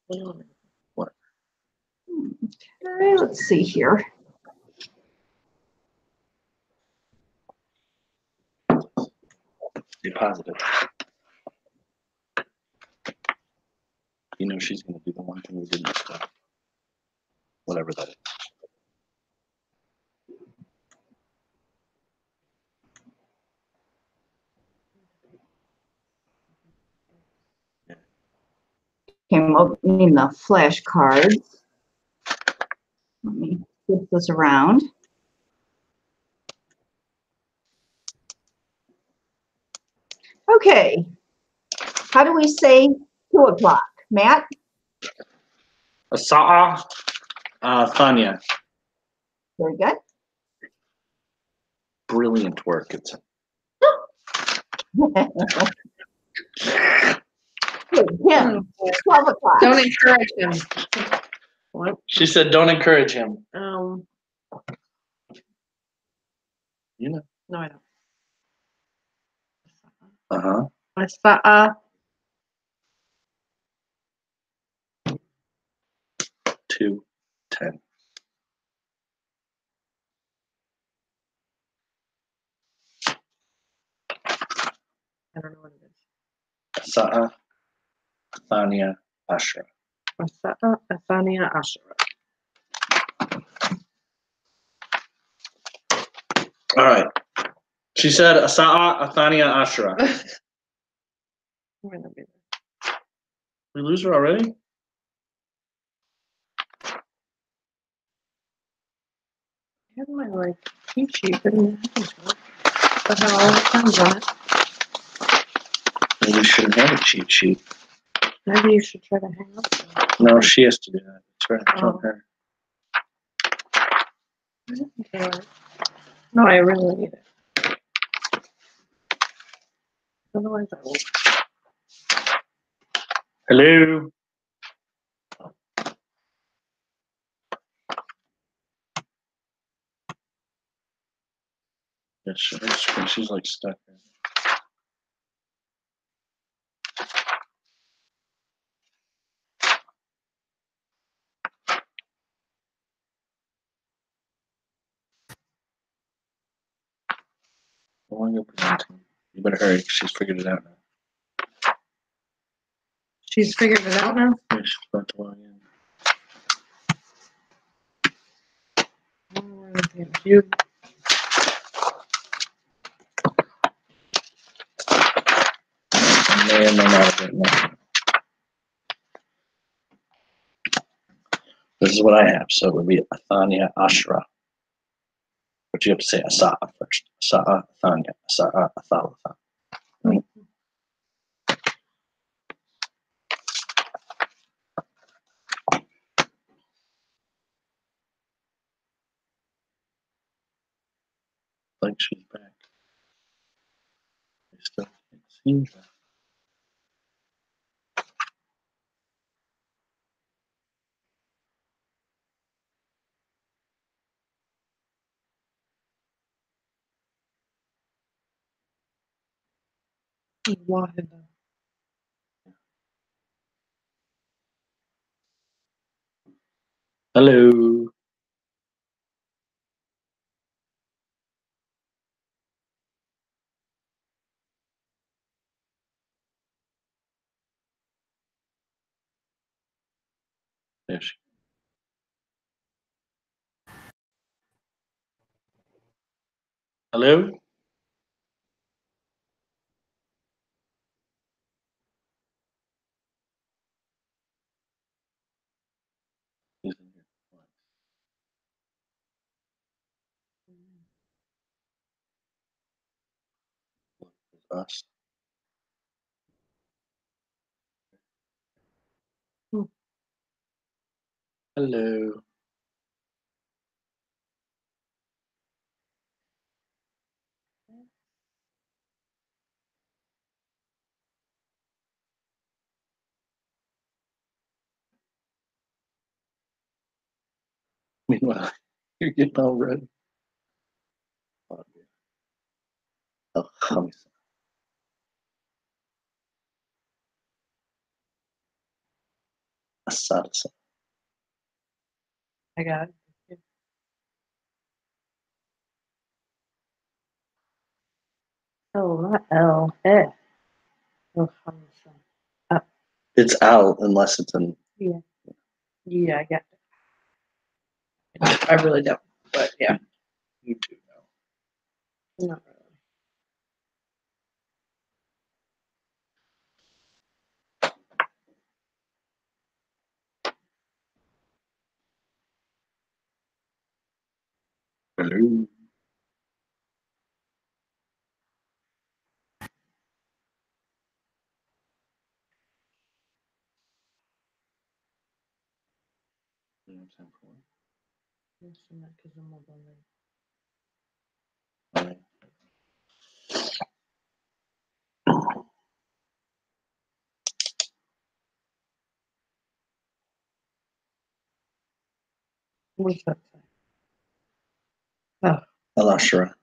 What? Okay, let's see here. Be positive. You know she's going to do the one thing we didn't stop. Whatever that is. Okay, I'm opening the flashcards. Let me flip this around. Okay, how do we say 2 o'clock? Matt? Asa'a Thanya. Very good. Brilliant work. It's Kim, 12 o'clock. Don't encourage him. What? She said, "Don't encourage him." You know. No, I don't. Uh-huh. 2:10. I don't know what it is. Asa'a Thanya Ashra. Asa'a Athania Ashura. All right. She said, "Asa'a Athania Ashra." We lose her already? I have my like cheat sheet, but I have all the times on it. Maybe we shouldn't have a cheat sheet. Maybe you should try to hang up. No, she has to do that. It's right. It's on her. Okay. No, I really need it. Otherwise, I will. Hello. Yes, she's like stuck. You better hurry. She's figured it out now. She's figured it out now? Yeah, she's about to log in. You. May or may not have written that. This is what I have. So it would be Athania Ashra. But you have to say Asa'a first. Asa'a Athania. Asa'a Athalatha. Right? Like she's back. I still can't see her. واحدة. Hello. There she. Hello. He's in here. Look, there's us. Hello. Meanwhile, you're getting all red. Oh, dear. Oh, let me see. السادسة. I got it. Oh, not L. Eh. Oh, It's Al unless it's an. yeah. Yeah, I got it. I really don't, but yeah. You do know. Not really. Hello. Yes, I'm not, 'cause I'm all done then. Alright. What's that say? Oh, Al-Ashra.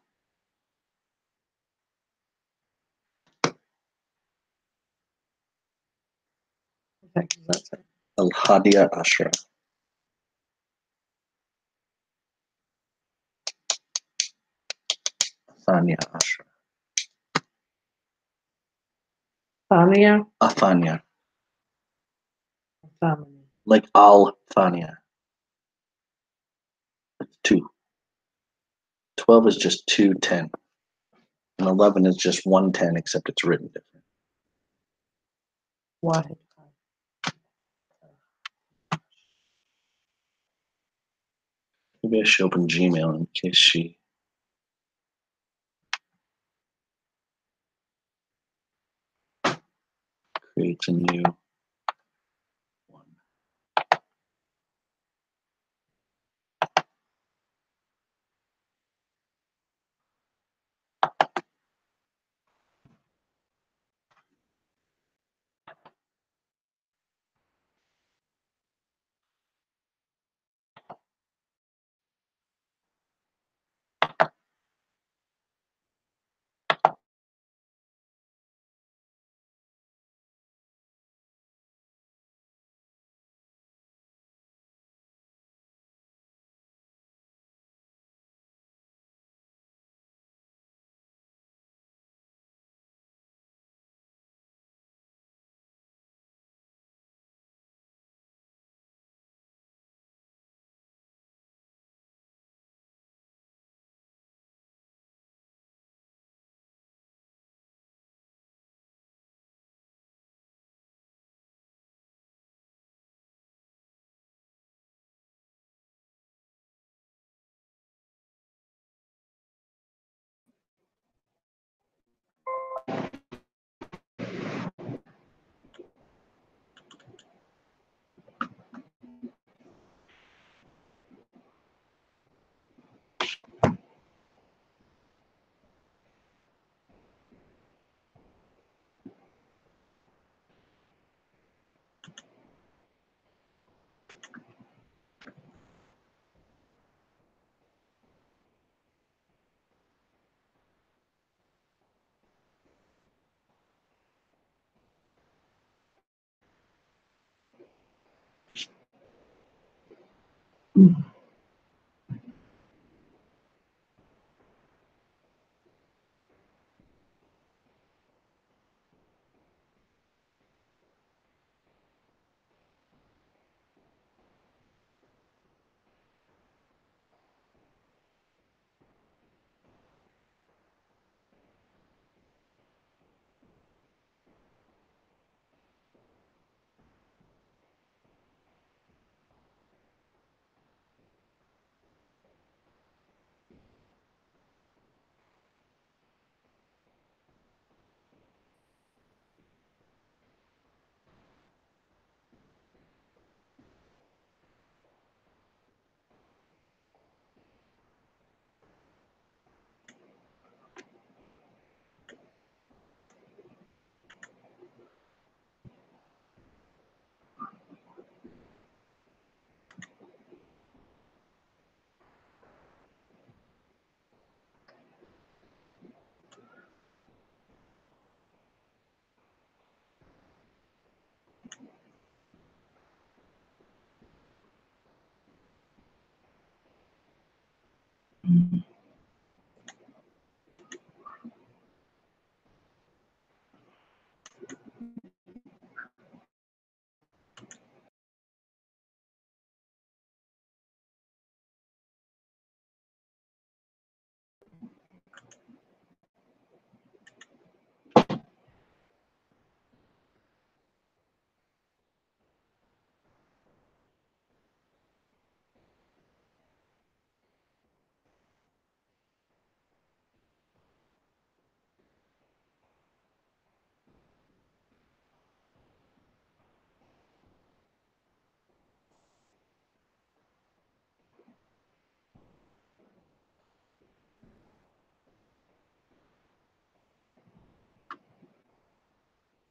what the heck does that say? Al-Hadiya Ashra. Thania Ashra. Thania? Athania. Thania. Like Al-Thania. It's 2. 12 is just 210. And 11 is just 110, except it's written different. Wahid. Maybe I should open Gmail in case she. Creates a new one.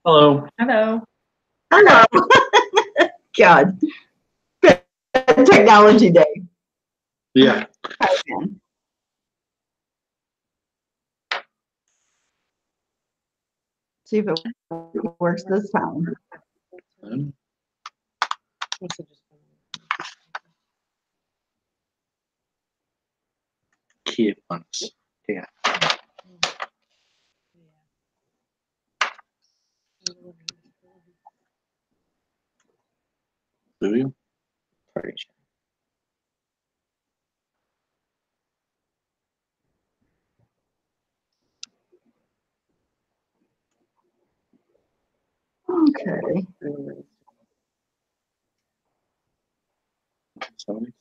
Hello. Hello. Hello. God. Technology day. Yeah. Hi, man. See if it works this time. Key ones. Yeah. Do you? Pretty sure. Okay. Somebody?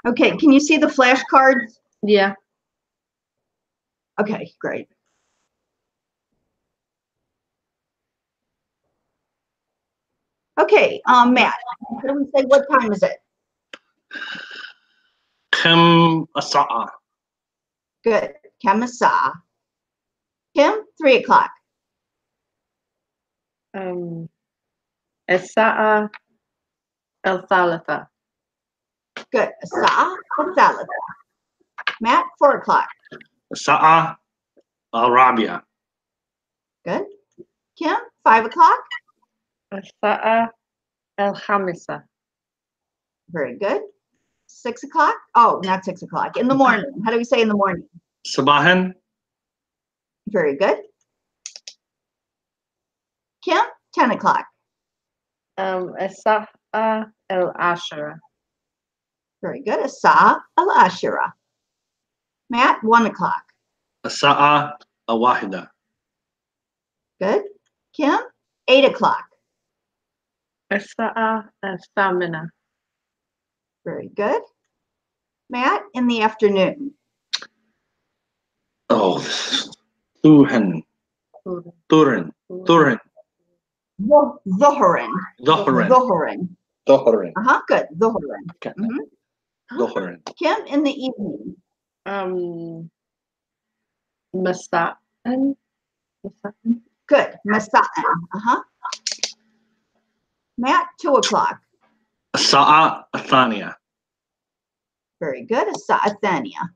Okay, can you see the flashcards? Yeah. Okay, great. Okay, Matt, what do we say? What time is it? كم الساعة؟ Good. Kamasa. Kim, 3 o'clock. الساعة الثالثة. Good. Asa, Salad. Matt, 4 o'clock. الساعة الرابعة. Good. Kim, 5 o'clock. الساعة الخامسة. Very good. 6 o'clock. Oh, not 6 o'clock. In the morning. How do we say in the morning? صباحا. Very good. Kim, 10 o'clock. الساعة العاشرة. Very good. Asa al-Ashira. Matt, 1 o'clock. الساعة الواحدة. Good. Kim, 8 o'clock. الساعة الثامنة. Very good. Matt, in the afternoon. Oh, ثوهن. ثورن. ثورن. Zohorin. ظهرن. Zohorin. ظهرن. Good. Zohorin. Okay. Mhm. ظهرن. Kim, in the evening. مساء. Good. Masa'an. Matt, 2 o'clock. الساعة الثانية. Very good. Asa'a Thania.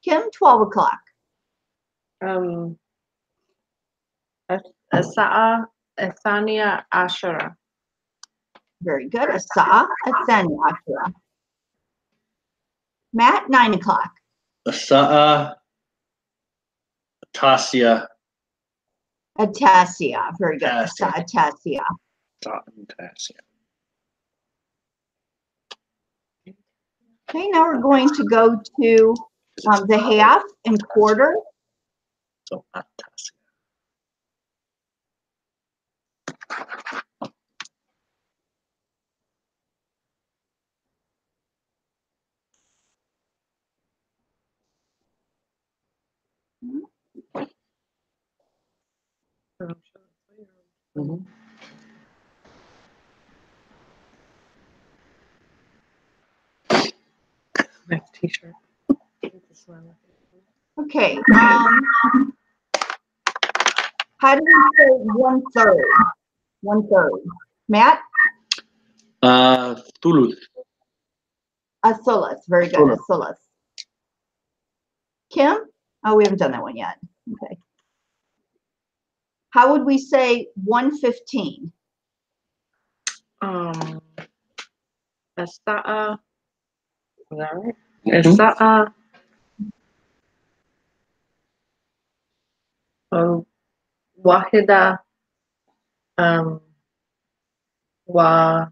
Kim, 12 o'clock. الساعة الثانية عشرة. Very good. Asa'a Thania Ashira. Matt, 9 o'clock. الساعة التاسعة. Atasia. Very good. Atasia. Asa'a Tasia. التاسعة. Okay, now we're going to go to the half and quarter. So التاسعة. Nice t-shirt. Okay. How do we say 1/3? 1/3. Matt? ثلث. Asolas. Very good. Solas. Asolas. Kim? Oh, we haven't done that one yet. Okay. How would we say 1/15? الساعة is that right? الساعة واحدة وربع.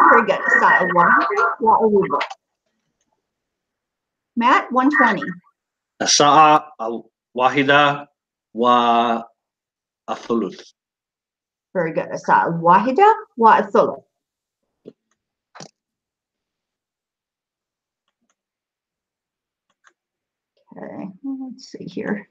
Very good. Asa'a wa aruba. Matt, 1:20. الساعة الواحدة والثلث. Very good. Asa'a wahida wa athuluth. Okay, well, let's see here.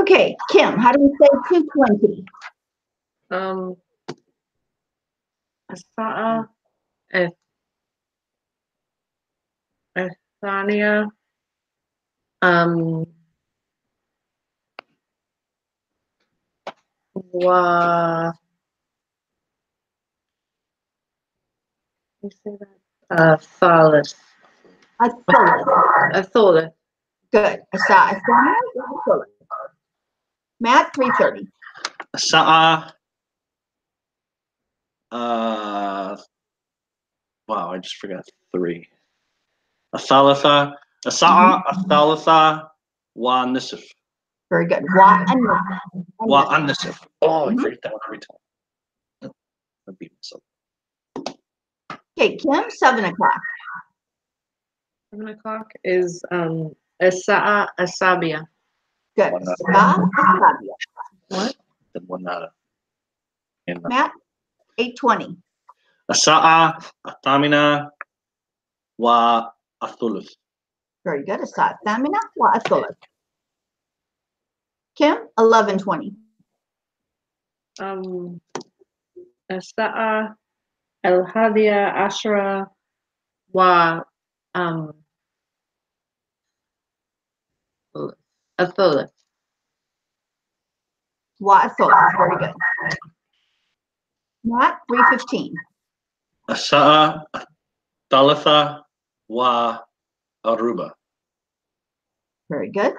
Okay, Kim, how do we say 2:20? الساعة الثانية و الثالث الثالث. Good. الساعة الثانية والثالث. Matt, 3:30. الساعة wow, I just forgot 3. الثالثة الساعة الثالثة والنصف. Very good. والنصف. Oh, I forget that one every time. I beat myself. Okay, Kim, 7 o'clock. 7 o'clock is الساعة السابعة. Good. الساعة السابعة. What? Then one nada. Matt, 8:20. الساعة الثامنة والثلث. Very good. الساعة الثامنة والثلث. Kim, 11:20. الساعة الحادية عشرة و الثلث. والثلث. Very good. Matt, 3:15. الساعة الثالثة والربع. Very good.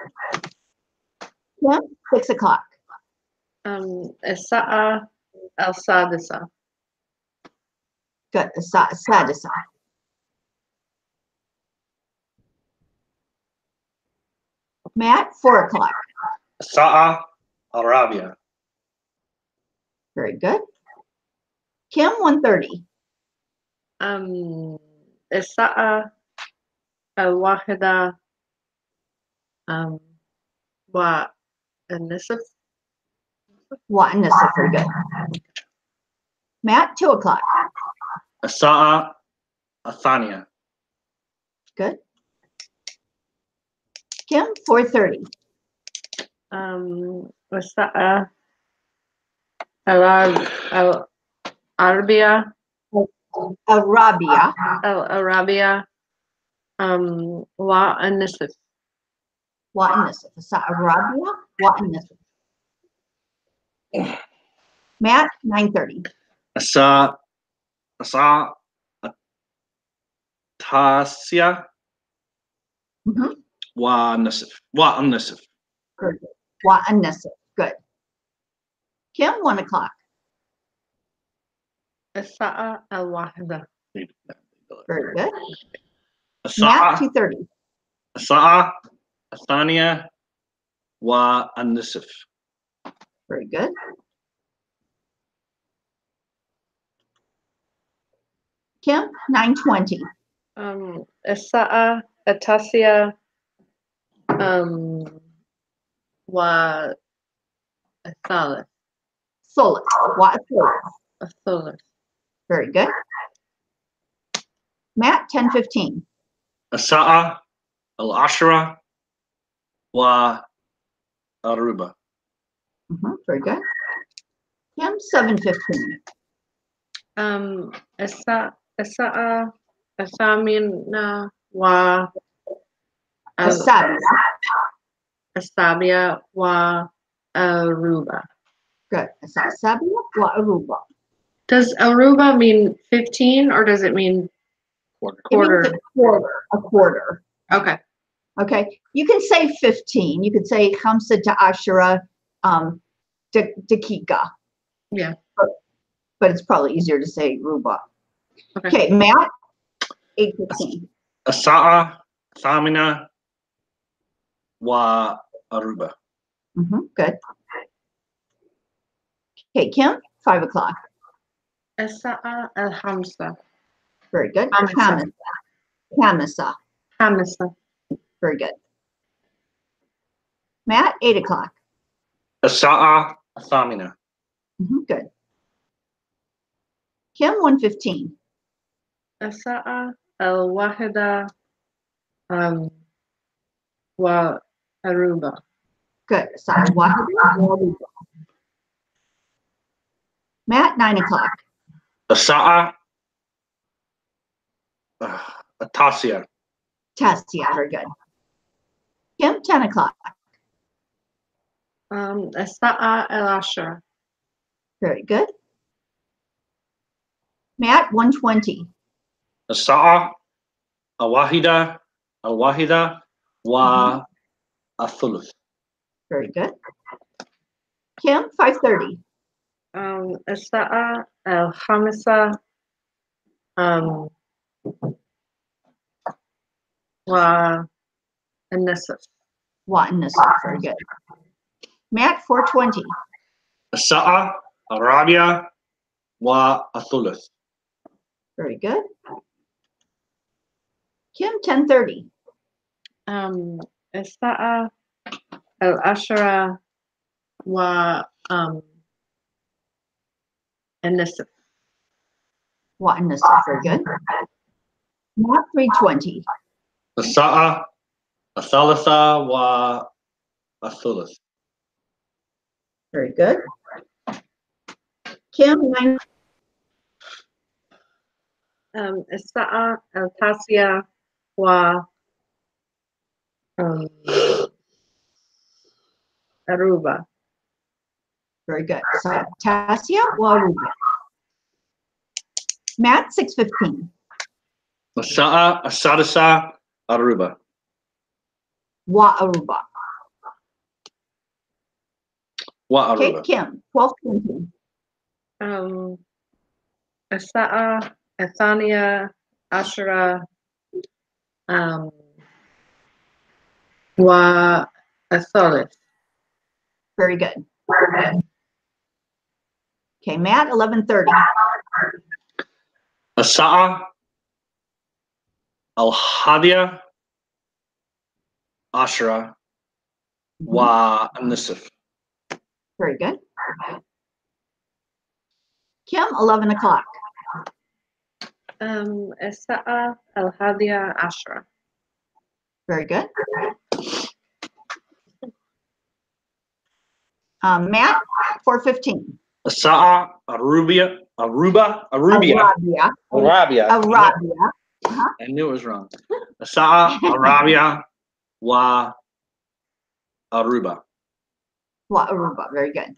Kim, 6 o'clock. الساعة السادسة. Good. الساعة السادسة. Matt, 4 o'clock. الساعة الرابعة. Very good. Kim, 1:30. الساعة الواحدة والنصف. والنصف. Very good. Matt, 2 o'clock. الساعة الثانية. Good. Kim, 4:30. الساعة الرابعة. الرابعة والنصف. والنصف. الساعة الرابعة والنصف. Matt, 9:30. الساعة التاسعة والنصف. Good. والنصف. Good. Kim, 1 o'clock. الساعة الواحدة. Very good. الساعة Matt, 2:30. الساعة الثانية والنصف. Very good. Kim, 9:20. الساعة التاسعة والثالث. الثالث. Very good. Matt, 10:15. الساعة العاشرة والربع. Very good. Kim, 7:15. الساعة الثامنة السابعة والربع. Good. الساعة السابعة والربع. Does Aruba mean 15 or does it mean quarter? It means a quarter. Okay. Okay. You can say 15. You could say 15 دقيقة. Yeah. But it's probably easier to say ruba. Okay. Okay, Matt, 8:15. الساعة الثامنة والربع. Good. Okay, Kim, 5 o'clock. الساعة الخامسة. Very good. خامسة. خامسة. Very good. Matt, 8 o'clock. الساعة الثامنة. Good. Kim, 1:15. الساعة الواحدة والربع. Good. الساعة واحدة وروبع. Matt, 9 o'clock. الساعة التاسعة. Tassia, very good. Kim, 10 o'clock. الساعة العاشرة. Very good. Matt, 1:20. الساعة الواحدة والثلث. Very good. Kim, 5:30. الساعة الخامسة والنصف. والنصف, very good. Matt, 4:20. الساعة الرابعة والثلث. Very good. Kim, 10:30. الساعة العاشرة النصف. والنصف, very good. Matt, 3:20. الساعة الثالثة والثلث. Very good. Kim, 9. الساعة التاسعة وربع. Very good. So Tassia, Waruba. Matt, 6:15. الساعة السادسة الربع. Waaruba. Okay, والربع. Kim, 12:20. الساعة الثانية عشرة والثالث. Very good. Okay, Matt, 11:30. الساعة الحادية عشرة والنصف. Very good. Kim, 11 o'clock. الساعة الحادية عشرة. Very good. Matt, 4:15. الساعة الرابعة. Arabia. Arabia. I knew it was wrong. الساعة الرابعة والربع. Waaruba. Very good.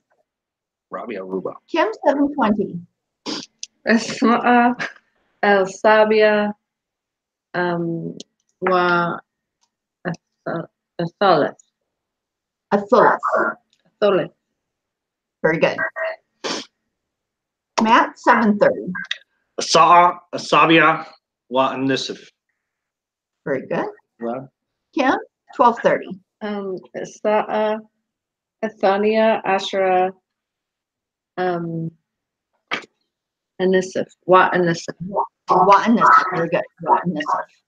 رابعة ربع. Kim, 7:20. الساعة السابعة والثالث. الثلث. Very good. Matt, 7:30. الساعة السابعة والنصف. Very good. Right. Kim, 12:30. الساعة الثانية عشرة النصف. والنصف. Very good. والنصف.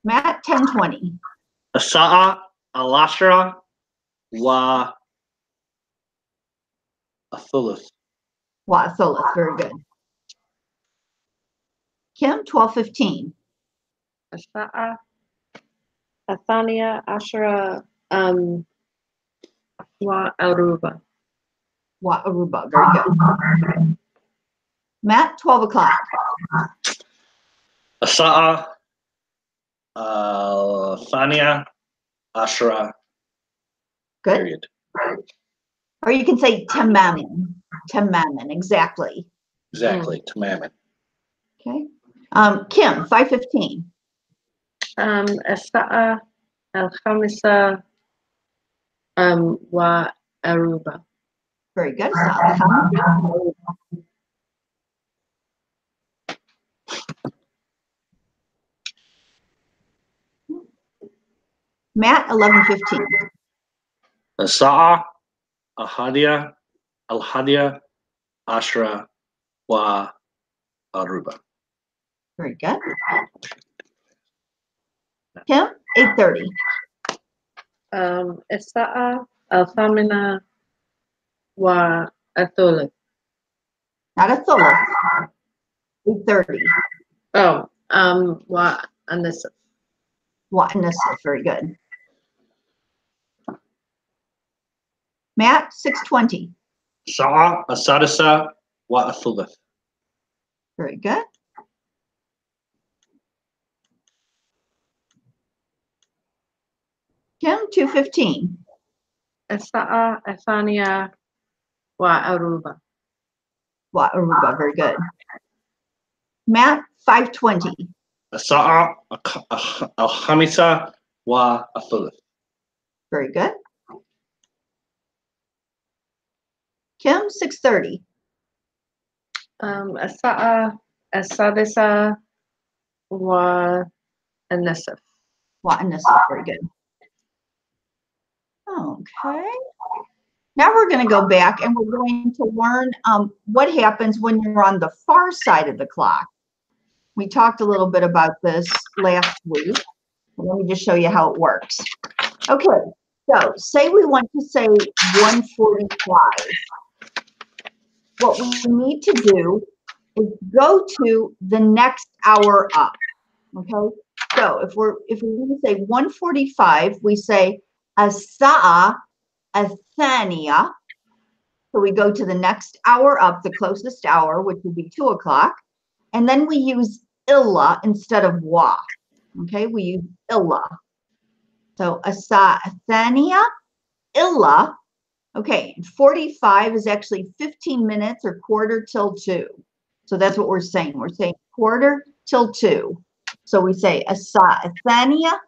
Matt, 10:20. الساعة العاشرة والثلث. والثلث. Very good. Kim, 12:15. الساعة الثانية عشرة والربع. Waaruba. Very good. Matt, 12 o'clock. الساعة الثانية عشرة. Good. Period. Or you can say tamamin. Tamamin. Exactly. Exactly. تماما. Okay. Kim, 5:15. الساعة الخامسة والربع. Very good. Matt, 11:15. الساعة الحادية عشرة والربع. Very good. Kim, 8:30. الساعة الثامنة والثلث. Not a thuluth. 8:30. والنصف. والنصف. Very good. Matt, 6:20. الساعة السادسة والثلث. Very good. Kim, 2:15. الساعة الثانية والربع. Aruba, very good. Matt, 5:20. الساعة الخامسة والثلث. Very good. Kim, 6:30. الساعة السادسة والنصف. Very good. Okay. Now we're going to go back and we're going to learn what happens when you're on the far side of the clock. We talked a little bit about this last week. Let me just show you how it works. Okay, so say we want to say 1:45. What we need to do is go to the next hour up. Okay, so if we want to say 1:45, we say الساعة الثانية. So we go to the next hour up, the closest hour, which would be 2 o'clock. And then we use illa instead of wa. Okay, we use illa. So الساعة الثانية illa. Okay, 45 is actually 15 minutes or quarter till 2. So that's what we're saying. We're saying quarter till 2. So we say الساعة الثانية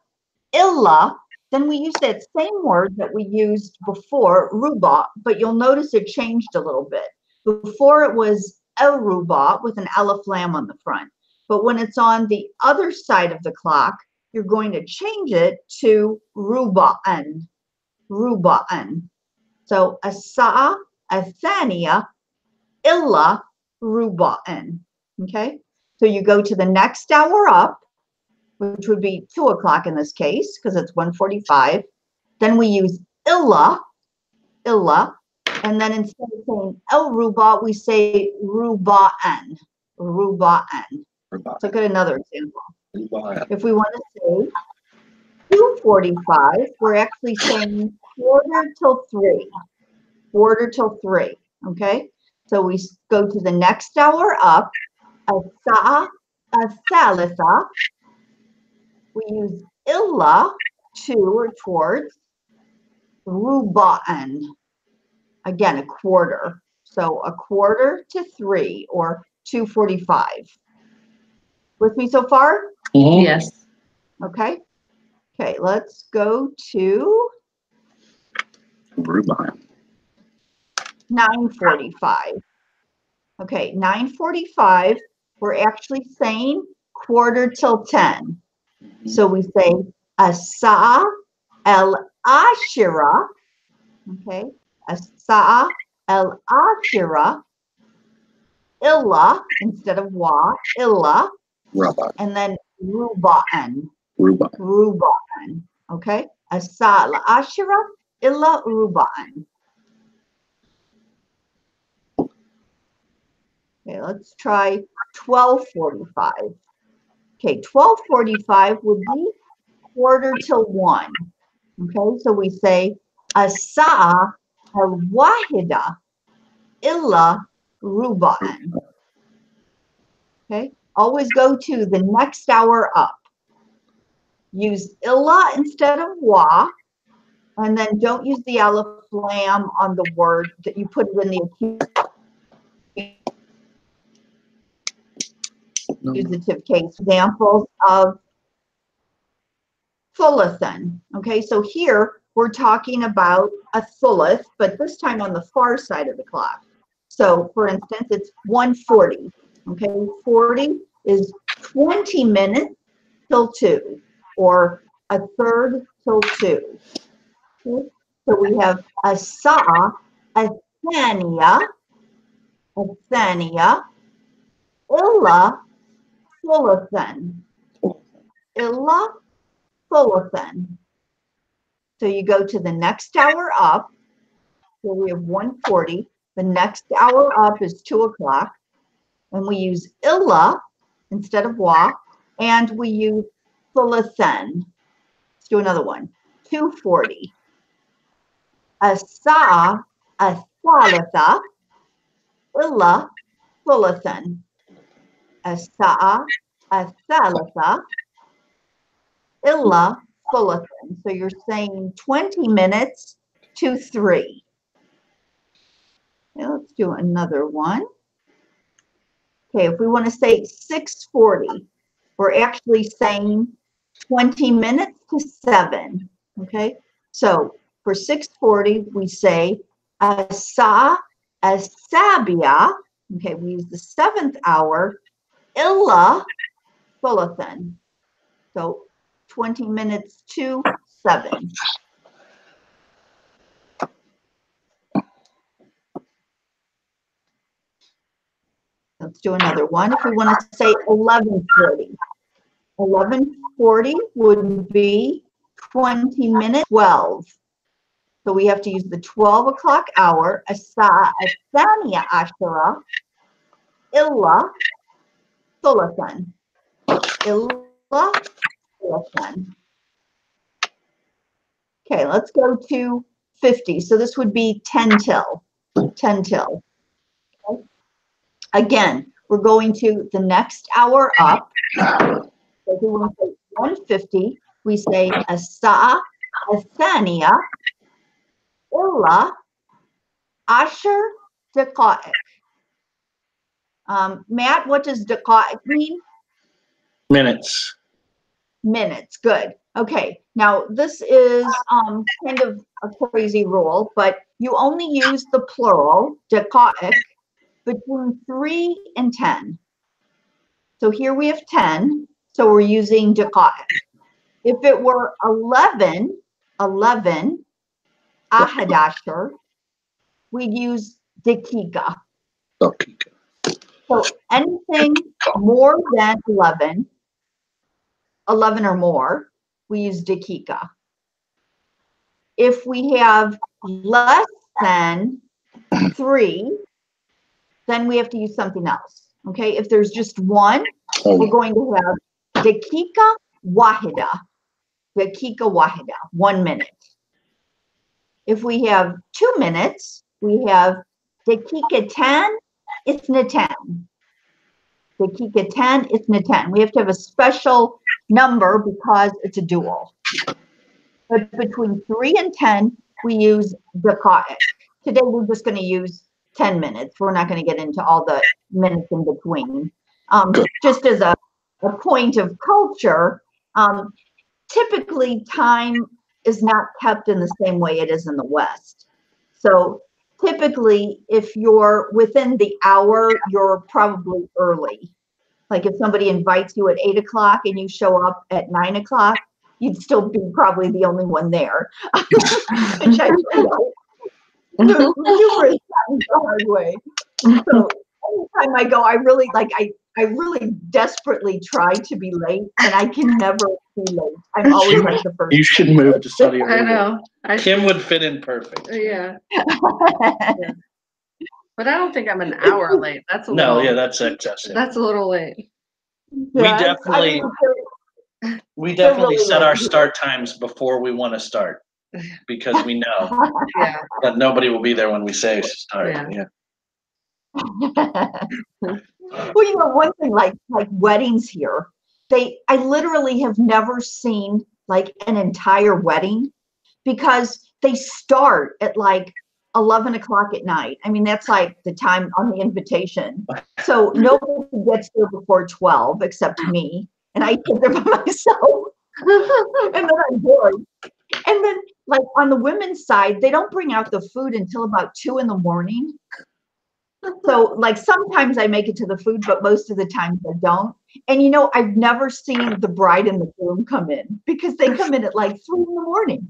illa. Then we use that same word that we used before, ruba, but you'll notice it changed a little bit. Before it was el ruba with an alif lam on the front. But when it's on the other side of the clock, you're going to change it to ruba'an. Ruba'an. So as-sa'a athaniya illa ruba'an. Okay? So you go to the next hour up, which would be 2 o'clock in this case, because it's 1:45. Then we use illa, and then instead of saying el ruba, we say ruba'an, ruba'an. Let's look at another example. If we want to say 2:45, we're actually saying quarter till 3. Quarter till 3, okay? So we go to the next hour up, as-sa'a as-thalitha. We use illa, to or towards, ruba'an. Again, a quarter. So a quarter to 3 or 2:45. With me so far? Mm-hmm. Yes. Okay. Okay, let's go to Rhubarb. 9:45. Okay, 9:45, we're actually saying quarter till 10. So we say as-sa'a al-ashira. Okay, as-sa'a al-ashira. Illa instead of wa, illa, Rhubarb. and then ruba'an. Rhubarb. Ruba'an. Okay, as-sa'a al-ashira, illa ruba'an. Okay, let's try 12:45. Okay, 12:45 would be quarter till 1. Okay, so we say as-sa'a al-wahida illa ruba'an. Okay, always go to the next hour up. Use illa instead of wa, and then don't use the alif lam on the word that you put it in the accusative case. Examples of thuluthan. Okay, so here we're talking about a thuluth, but this time on the far side of the clock. So for instance, it's 1:40. Okay, 40 is 20 minutes till 2, or a third till 2. Okay? So we have as-sa'a athaniya, illa thuluthan. Illa thuluthan. So you go to the next hour up. So we have 1:40. The next hour up is 2 o'clock. And we use illa instead of wa. And we use thuluthan. Let's do another one. 2:40. الساعة الثالثة إلا ثلثا. الساعة الثالثة إلا ثلثا. So you're saying 20 minutes to 3. Okay, let's do another one. Okay, if we want to say 6:40, we're actually saying 20 minutes to 7. Okay, so for 6:40, we say الساعة السابعة. Okay, we use the 7th hour. إلا ثلثا. So 20 minutes to 7. Let's do another one. If we want to say 11:40. 11:40 would be 20 minutes 12. So we have to use the 12 o'clock hour. الساعة الثانية عشرة إلا ثلثا. إلا ثلثا. Okay, let's go to 50. So this would be 10 till. 10 till. Okay. Again, we're going to the next hour up. So if we want to say 150, we say الساعة الثانية إلا 10 دقائق. Matt, what does دقائق mean? Minutes. Minutes, good. Okay, now this is kind of a crazy rule, but you only use the plural, دقائق, between 3 and 10. So here we have 10, so we're using دقائق. If it were 11, 11, we'd use دقيقة. Okay. So anything more than 11 or more, we use دقيقة. If we have less than 3, then we have to use something else. Okay, if there's just 1, we're going to have دقيقة واحدة. دقيقة واحدة, 1 minute. If we have 2 minutes, we have دقيقتان اثنتان. دقيقتان اثنتان. We have to have a special number because it's a dual. But between 3 and 10, we use دقائق. Today, we're just going to use 10 minutes. We're not going to get into all the minutes in between. Just as a point of culture, typically time is not kept in the same way it is in the West. So typically, if you're within the hour, you're probably early. Like if somebody invites you at 8 o'clock and you show up at 9 o'clock, you'd still be probably the only one there. Which I numerous times the hard way. So anytime I go, I really desperately try to be late, and I can never be late. I'm always like the first. You should move to Saudi Arabia. I know. Kim would fit in perfect. Yeah. Yeah. But I don't think I'm an hour late. That's a little. No, yeah, that's excessive. That's a little late. Yeah, We definitely set our start times before we want to start, because we know Yeah. that nobody will be there when we say start. Yeah. Well, you know, one thing like weddings here, I literally have never seen like an entire wedding, because they start at like 11 o'clock at night. I mean, that's like the time on the invitation. So nobody gets there before 12 except me, and I get there by myself. And then I'm bored. And then like on the women's side, they don't bring out the food until about 2 in the morning. So like sometimes I make it to the food, but most of the times I don't. And you know, I've never seen the bride and the groom come in, because they come in at like 3 in the morning.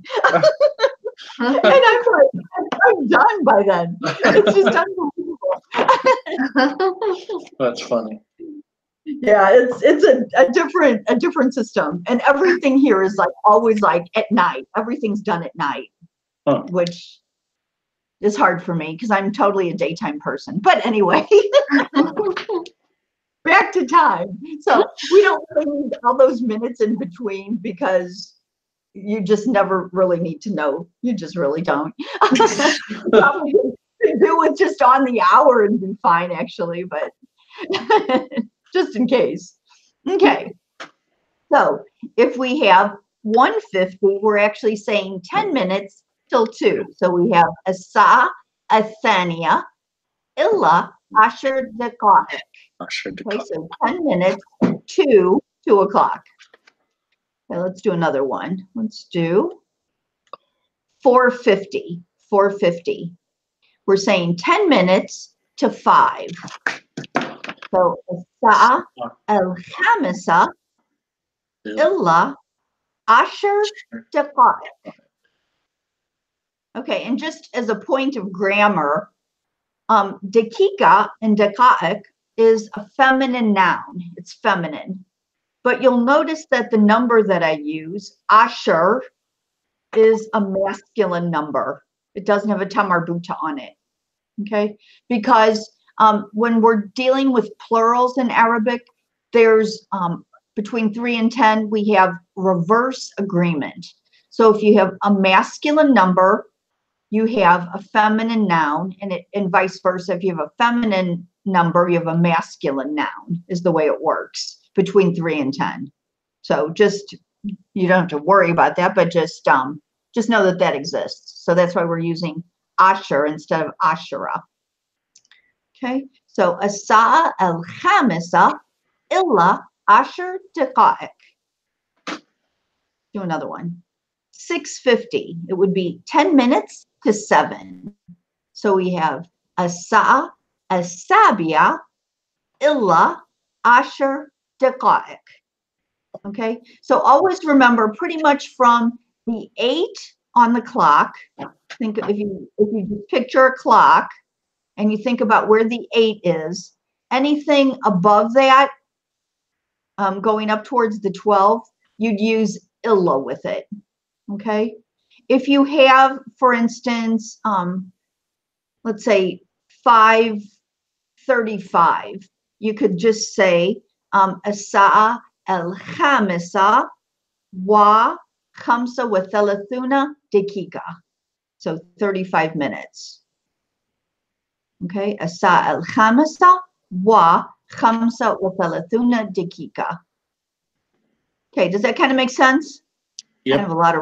And I'm like, I'm done by then. It's just unbelievable. That's funny. Yeah, it's a different system, and everything here is like always like at night. Everything's done at night, which is hard for me because I'm totally a daytime person. But anyway, back to time. So we don't really need all those minutes in between, because you just never really need to know. You just really don't. Probably could do it just on the hour and be fine, actually, but just in case. Okay. So if we have 1:50, we're actually saying 10 minutes till 2. So we have الساعة الثانية إلا 10 دقائق. Okay, so 10 minutes to 2 o'clock. Okay, let's do another one. Let's do 4:50. 4:50. We're saying 10 minutes to 5. So الساعة الخامسة إلا 10 دقائق. Okay, and just as a point of grammar, dakika and daqa'iq is a feminine noun. It's feminine. But you'll notice that the number that I use, ashar, is a masculine number. It doesn't have a ta marbuta on it. Okay? Because when we're dealing with plurals in Arabic, there's between 3 and 10, we have reverse agreement. So if you have a masculine number, you have a feminine noun, and vice versa. If you have a feminine number, you have a masculine noun, is the way it works between 3 and 10. So just, you don't have to worry about that, but just know that that exists. So that's why we're using ashar instead of ashara. Okay, so الساعة الخامسة إلا 10 دقائق. Do another one. 6:50. It would be 10 minutes to 7. So we have الساعة السابعة إلا 10 دقائق. Okay, so always remember, pretty much from the 8 on the clock. Think if you just picture a clock and you think about where the 8 is, anything above that, going up towards the 12, you'd use illa with it. Okay, if you have, for instance, let's say 5:35, you could just say الساعة الخامسة وخمسة وثلاثون دقيقة. So 35 minutes. Okay, الساعة الخامسة وخمسة وثلاثون دقيقة. Okay, does that kind of make sense? Yep. I have a lot of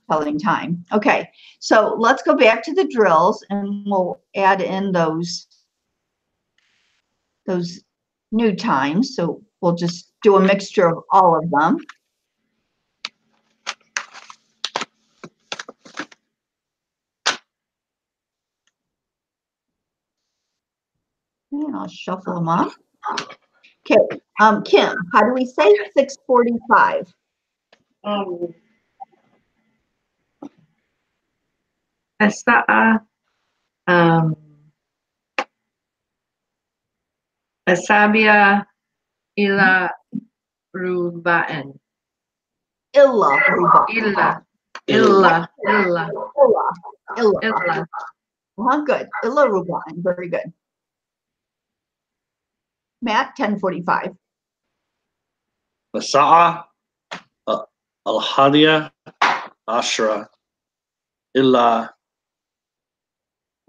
telling time. Okay, so let's go back to the drills and we'll add in those new times. So we'll just do a mixture of all of them. And I'll shuffle them up. Okay, Kim, how do we say 6:45? الساعة السابعة إلى ربع. Illa. Good. Illa ruban. Very good. Matt, 10:45. الساعة الحادية عشرة إلا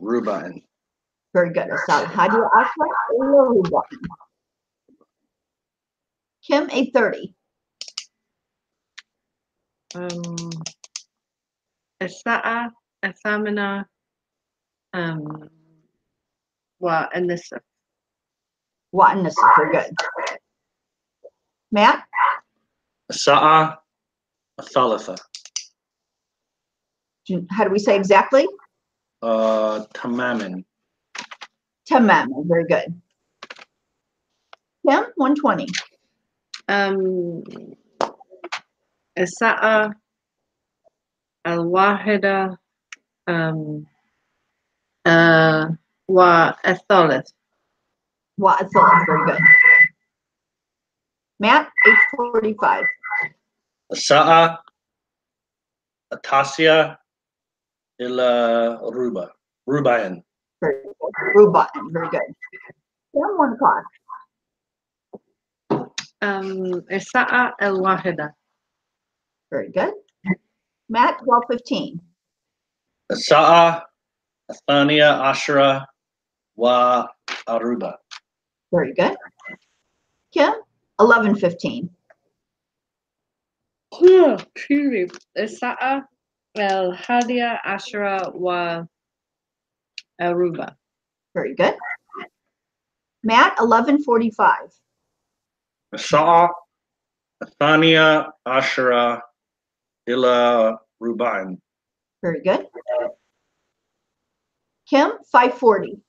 ربع. Very good. Hadiya Ashra, Illa ruban. Kim, 8:30. الساعة الثامنة والنصف. Wa'an-nisf. Very good. Matt? الساعة الثالثة. How do we say exactly? تماما. Tamam. Very good. Kim, 1:20. الساعة الواحدة والثالث. Wa'athulth. Very good. Matt, 8:45. الساعة التاسعة إلى ربع. Very good. Ruban. Very good. Kim, 1 o'clock. الساعة الواحدة. Very good. Matt, 12:15. الساعة الثانية عشرة وربع. Very good. Kim, 11:15. Excuse me. الساعة الحادية عشرة وربع. Very good. Matt, 11:45. الساعة الثانية عشرة إلى ربع. Very good. Kim, 5:40.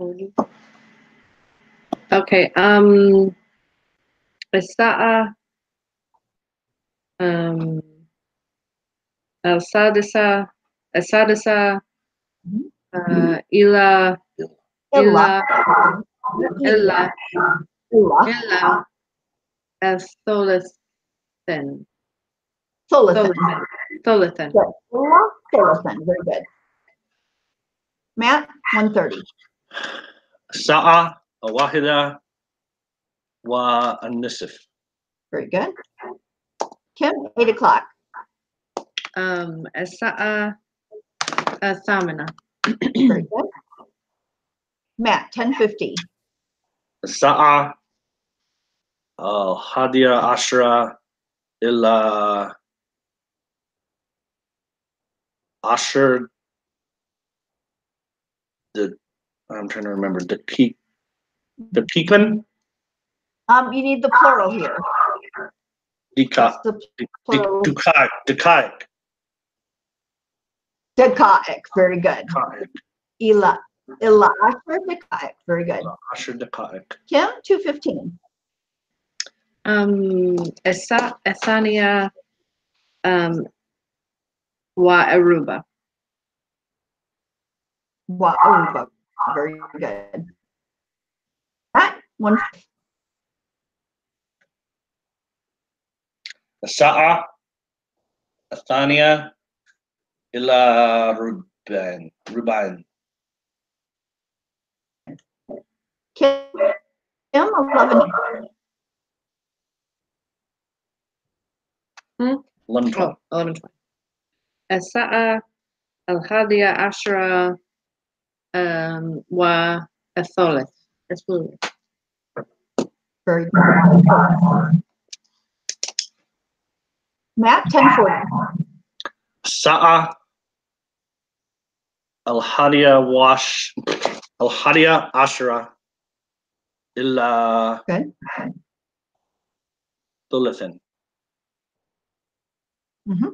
40. Okay. الساعة السادسة إلى إلا الثلثين. ثلثين. ثلثين. Good. إلا ثلثين. Very good. Matt, 1:30. الساعة الواحدة والنصف. Very good. Kim, 8 o'clock. الساعة الثامنة. Very good. Matt, 10:50. الساعة الحادية عشرة إلى عشر. I'm trying to remember. دقيقة. You need the plural here. دقائق. The plural. دقائق. دقائق. Very good. إلا 10 دقائق. Very good. 10 دقائق. Kim, 2:15. الساعة الثانية وربع. وربع. Very good. Matt, 1. الساعة الثانية إلى ربع. Kim, 11. 11:20. الساعة الحادية عشرة والثلث. Very good. Matt, 10:40. الساعة الحادية عشرة إلى Good. ثلثين.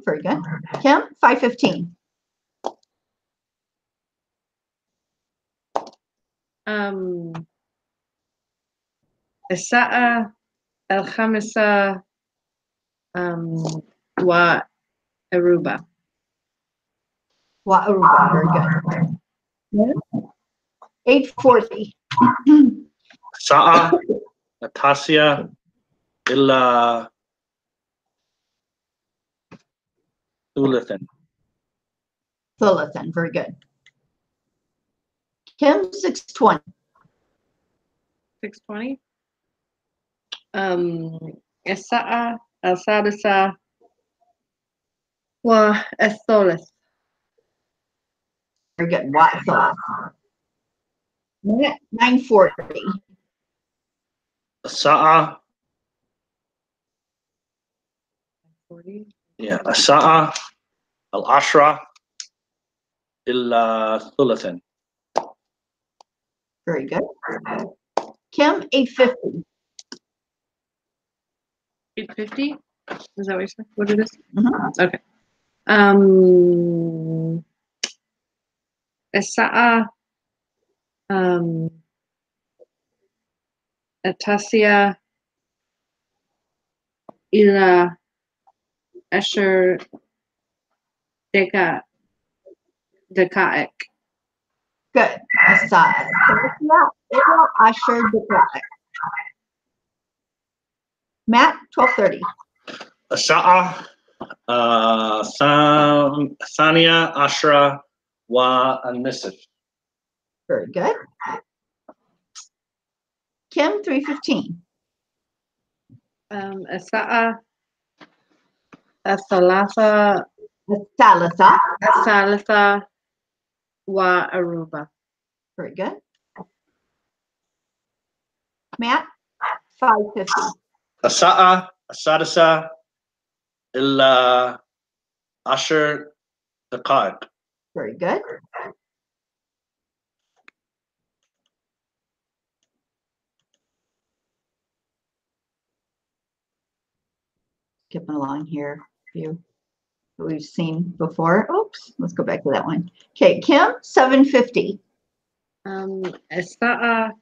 Very good. Kim, 5:15. الساعة الخامسة وربع. Very good. 8:40. الساعة التاسعة إلى ثلثين. Very good. Kim, 6:20. 6:20. الساعة السادسة والثلث. Very good. Thuluth. 9:40. الساعة 40. الساعة العشرة إلى ثلثين. Very good. Kim, 8:50. 8:50? Is that what you said? What it is? Okay. الساعة التاسعة إلى 10 دقائق. Good. الساعة الثالثة إلى 10 دقائق. Matt, 12:30. الساعة الثانية عشرة والنصف. Very good. Kim, 3:15. الساعة الثالثة الثالثة والربع. Very good. Matt, 5:50. الساعة السادسة إلا 10 دقائق. Very good. Skipping along here, few that we've seen before. Oops, let's go back to that one. Okay, Kim, 7:50. الساعة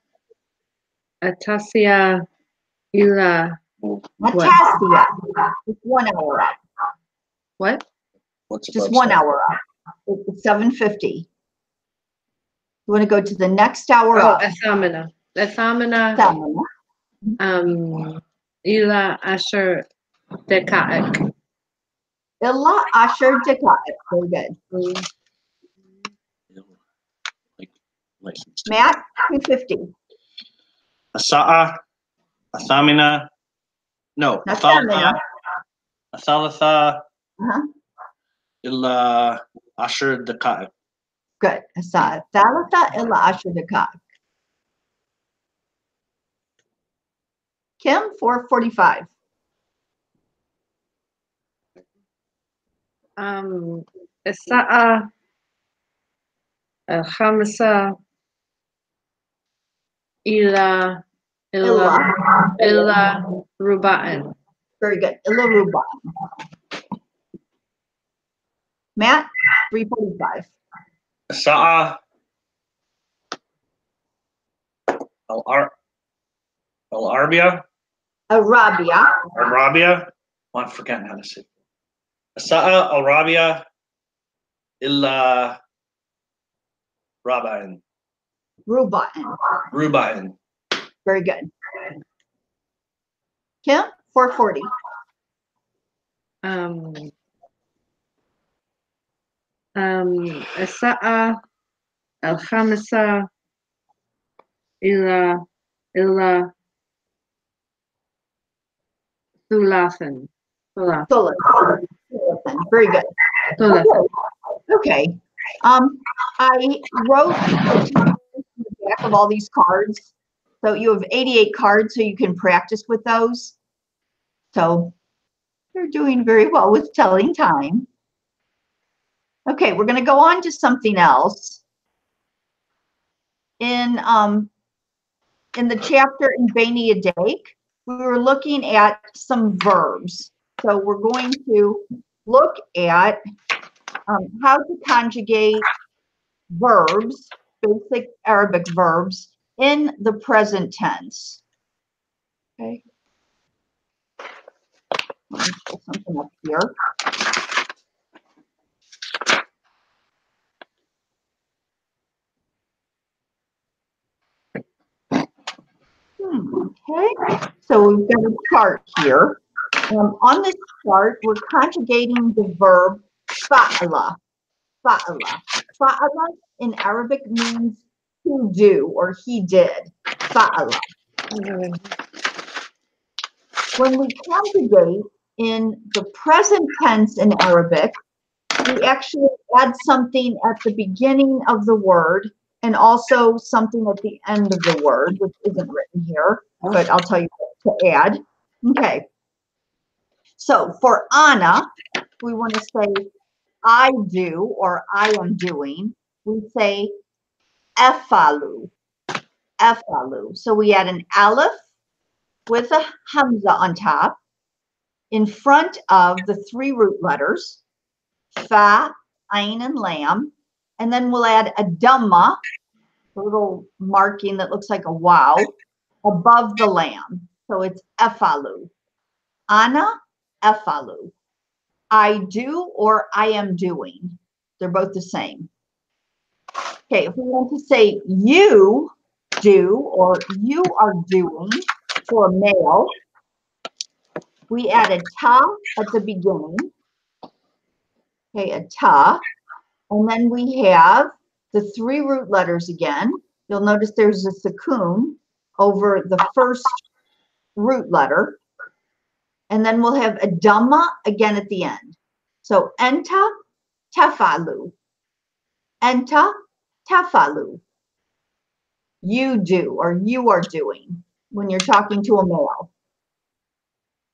التاسعة إلى Natasia, it's 1 hour up. what? What's Just above 1 seven? hour up. It's 7:50. You want to go to the next hour Oh, up. الثامنة Thamana. إلى 10 دقائق. Illa Asher Dekaik. Very good. Like Matt, 2:50. الساعة الثامنة no Not Thamana. الثالثة Uh-huh. إلا 10 دقائق. Good. Asa Thalatha Illa Asher Dekaik. Kim, 4:45. الساعة الخامسة إلى ربع. Very good. Illa Ruba. Matt, 3:45. الساعة العربية Arabia. oh, I'm forgetting how to say it. الساعة الرابعة إلا ربع. Rubain. Very good. Kim, 4:40. الساعة الخامسة إلى ثلاثا. Very good. ثلاثا. Okay. I wrote the back of all these cards. So you have 88 cards, so you can practice with those. So you're doing very well with telling time. Okay, we're going to go on to something else. In the chapter in Bani Yadayk, we were looking at some verbs. So we're going to look at how to conjugate verbs, basic Arabic verbs, in the present tense. Okay. Let me put something up here. Okay, so we've got a chart here. On this chart, we're conjugating the verb fa'ala. Fa'ala. Fa'ala in Arabic means to do or he did. Fa'ala. When we conjugate in the present tense in Arabic, we actually add something at the beginning of the word and also something at the end of the word, which isn't written here, but I'll tell you what to add. Okay. So for Anna, we want to say I do or I am doing. We say efalu. Efalu. So we add an aleph with a hamza on top in front of the 3 root letters, fa, ain, and lam. And then we'll add a dhamma, a little marking that looks like a wow, above the lam. So it's efalu. Ana, efalu. I do or I am doing. They're both the same. Okay, if we want to say you do or you are doing for male, we add a ta at the beginning. Okay, a ta. And then we have the 3 root letters again. You'll notice there's a sukoon over the first root letter. And then we'll have a Dhamma again at the end. So enta tefalu. Enta tefalu. You do, or you are doing, when you're talking to a male.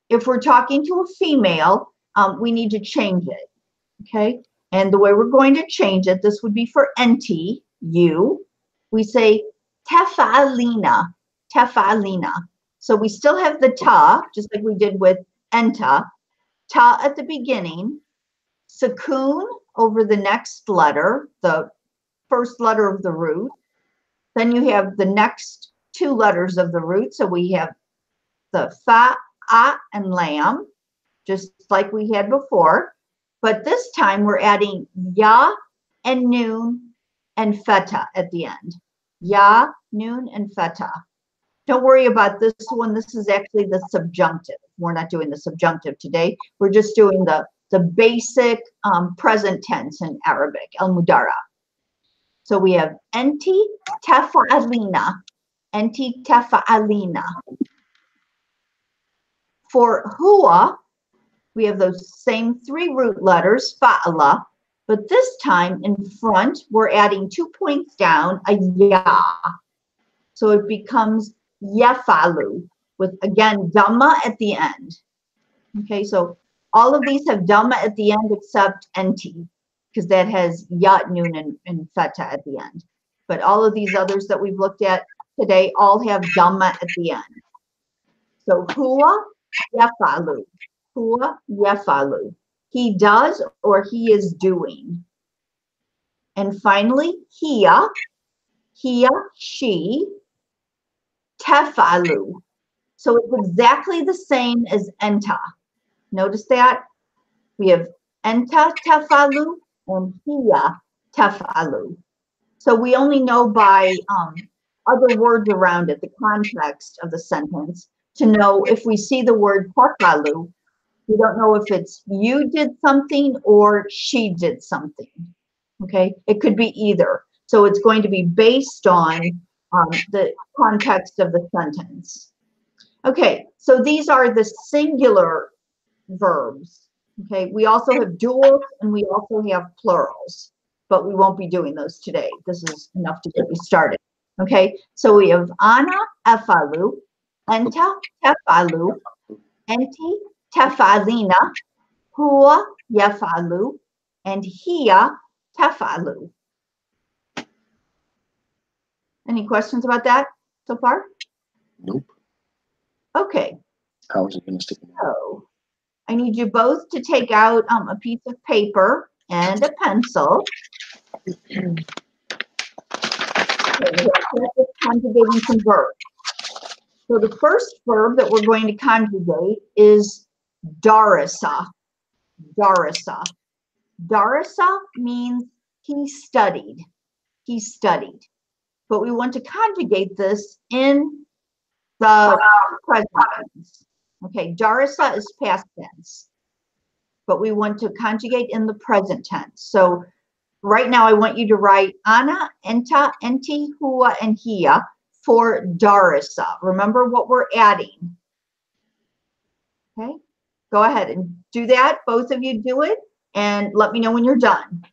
If we're talking to a female, we need to change it, okay? And the way we're going to change it, this would be for enti, you. We say tefalina, tefalina. So we still have the ta, just like we did with enta. Ta at the beginning, sukoon over the next letter, the first letter of the root. Then you have the next two letters of the root. So we have the fa, a, and lam, just like we had before. But this time we're adding ya and noon and feta at the end. Ya, noon, and feta. Don't worry about this one. This is actually the subjunctive. We're not doing the subjunctive today. We're just doing the basic present tense in Arabic, al-mudara. So we have enti tafa'alina, enti tafa'alina. For huwa, we have those same three root letters, fa'ala, but this time in front, we're adding 2 points down, a ya. So it becomes yafalu, with, again, dhamma at the end. Okay, so all of these have dhamma at the end except enti, because that has ya, noon, and feta at the end. But all of these others that we've looked at today all have dhamma at the end. So huwa yafalu, huwa yafalu. He does or he is doing. And finally, hiya, she, tefalu. So it's exactly the same as enta. Notice that? We have enta tefalu and hiya tefalu. So we only know by other words around it, the context of the sentence, to know if we see the word tefalu, we don't know if it's you did something or she did something. Okay, it could be either. So it's going to be based on the context of the sentence. Okay, so these are the singular verbs. Okay, we also have duals and we also have plurals, but we won't be doing those today. This is enough to get you started. Okay, so we have ana efalu, enta tefalu, enti tefalina, huwa yafalu, and hiya tefalu. Any questions about that so far? Nope. Okay. How is it going to stick? So I need you both to take out a piece of paper and a pencil. Okay, let's conjugating some verbs. So the first verb that we're going to conjugate is darasa. Darasa. Darasa means he studied. He studied. But we want to conjugate this in the present tense. Okay, darasa is past tense, but we want to conjugate in the present tense. So right now I want you to write ana, enta, enti, huwa, and hiya for darasa. Remember what we're adding. Okay, go ahead and do that. Both of you do it and let me know when you're done.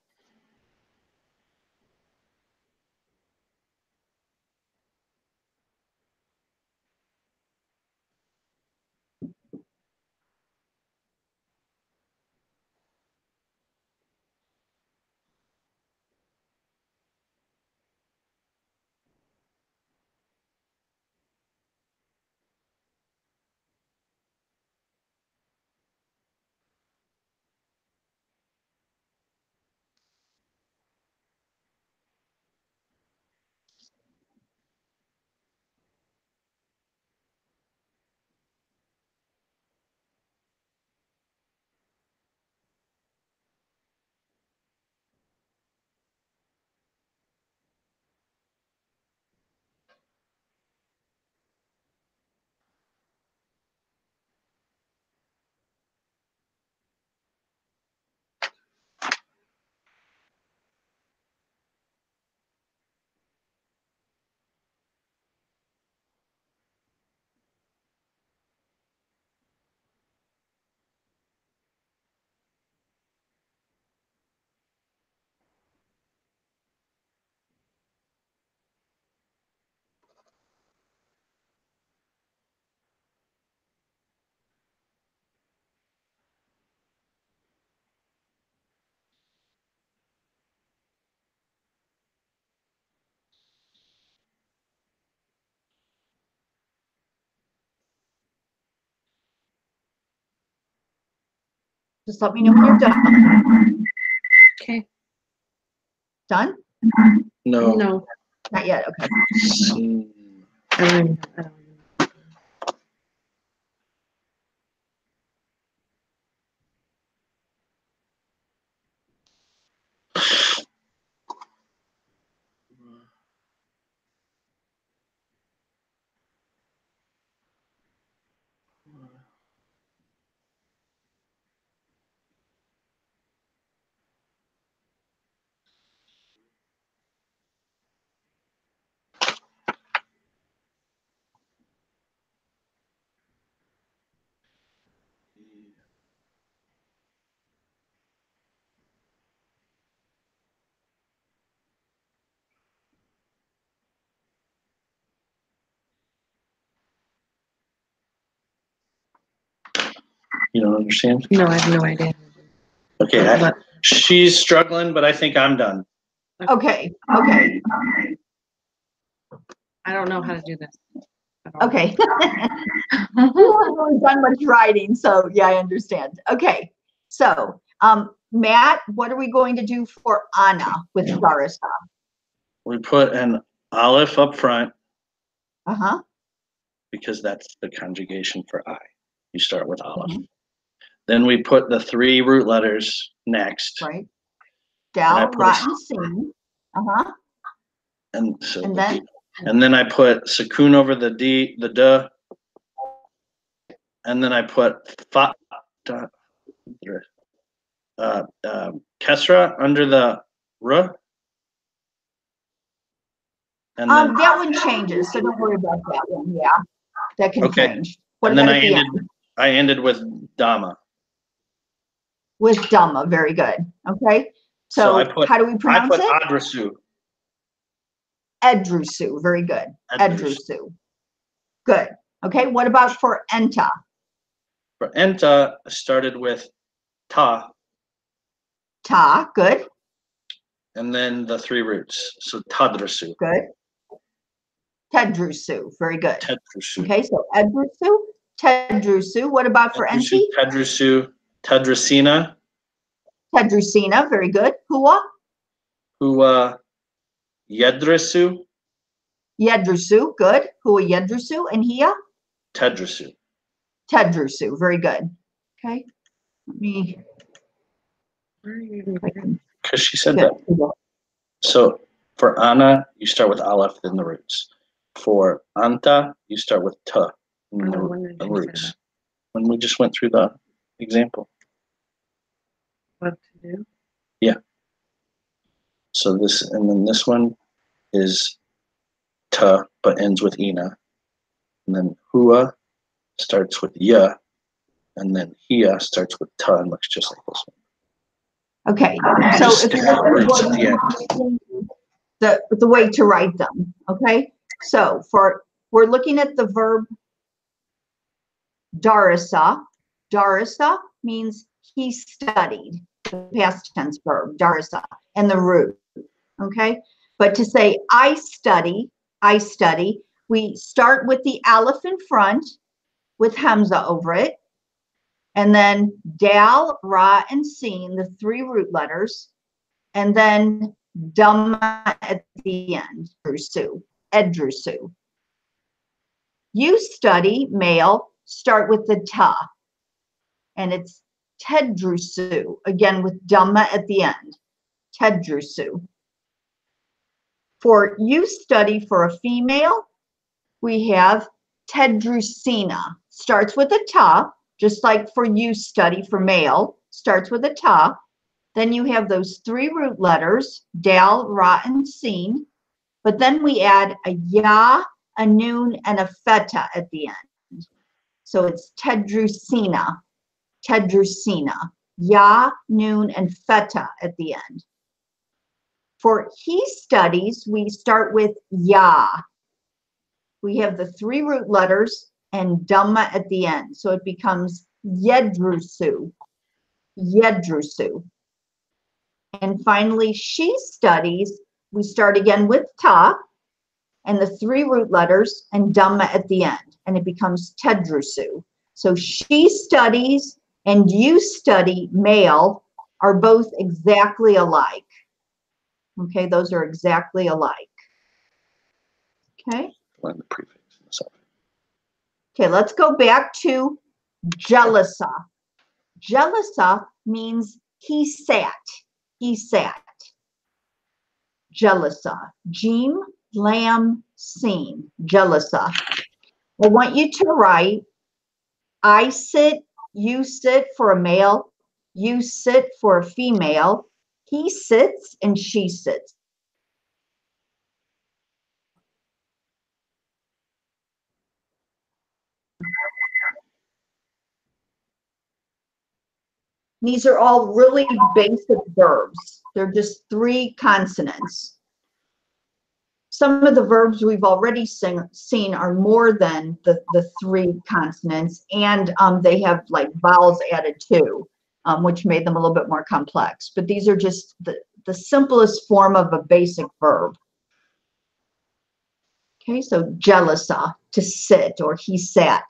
Just let me know when you're done. Okay. Done? No. No. Not yet. Okay. I don't even know. You don't understand? No, I have no idea. Okay, she's struggling, but I think I'm done. Okay. Okay. I don't know how to do this. at all. Okay. You haven't really done much writing, so yeah, I understand. Okay. So, Matt, what are we going to do for Anna with Darissa? We put an aleph up front Uh-huh. because that's the conjugation for I. You start with aleph. Mhm. Then we put the 3 root letters next. Right. And I Dal, put Ra, and Sin. Uh-huh. And so And the then? D. And then I put Sakun over the D, the duh. And then I put fa, Kesra under the R. And then, That one changes, so don't worry about that one. Yeah, that can Okay. change. What and then about I at the ended, end? I ended with Dama. With Dhamma, very good. Okay, So so how do we I pronounce put it? Adrasu. Edrusu, very good. Edrusu. Edrusu. Good. Okay, what about for Enta? For Enta, I started with Ta, Ta, good, and then the 3 roots. So Tadrasu. good. Tedrusu, very good. Tedrusu. Okay, so Edrusu, Tedrusu. What about for Tedrusu, Enti? Tedrusu, Tedrasina, Tedrusina, very good. Hua? Hua, Yedrasu, Yedrusu, good. Hua Yedrusu. And Hia? Tedrasu. Tedrusu, very good. Okay, let me. Where are you even going? Because she said Good. that. So for Anna, you start with Aleph, then the roots. For Anta, you start with Ta, and then Oh, when did the you say roots. that? When we just went through the example. What to do? So this, and then this one is Ta, but ends with Ina. And then Hua starts with Ya, and then Hia starts with Ta and looks just like this one. Okay, You so just if you skip look the at roots at the end. the way to write them, okay? So we're looking at the verb darasa. Darasa means he studied, the past tense verb, darasa, and the root, okay? But to say I study, we start with the aleph in front with hamza over it, and then dal, ra, and sin, the 3 root letters, and then dhamma at the end, edrusu. You study, male, start with the ta, and it's tedrusu, again with dhamma at the end, tedrusu. For you study for a female, we have tedrusina, starts with a ta, just like for you study for male, starts with a ta. Then you have those 3 root letters, dal, ra, and sin. But then we add a ya, a noon, and a feta at the end. So it's tedrusina, ya, noon, and feta at the end. For he studies, we start with ya. We have the 3 root letters and dhamma at the end. So it becomes yedrusu, yedrusu. And finally, she studies, we start again with ta and the 3 root letters and dhamma at the end, and it becomes tedrusu. So she studies, and you study, male, are both exactly alike. Okay, those are exactly alike. Okay. Learn the prefix in the suffix. Okay, let's go back to jealousa. Jealousa means he sat. He sat. Jealousa. Jim, lam, seen. Jealousa. I want you to write, I sit, you sit for a male, you sit for a female, he sits and she sits. These are all really basic verbs. They're just 3 consonants. Some of the verbs we've already seen are more than the 3 consonants, and they have like vowels added too, which made them a little bit more complex. But these are just the simplest form of a basic verb. Okay, so jealousa, to sit, or he sat.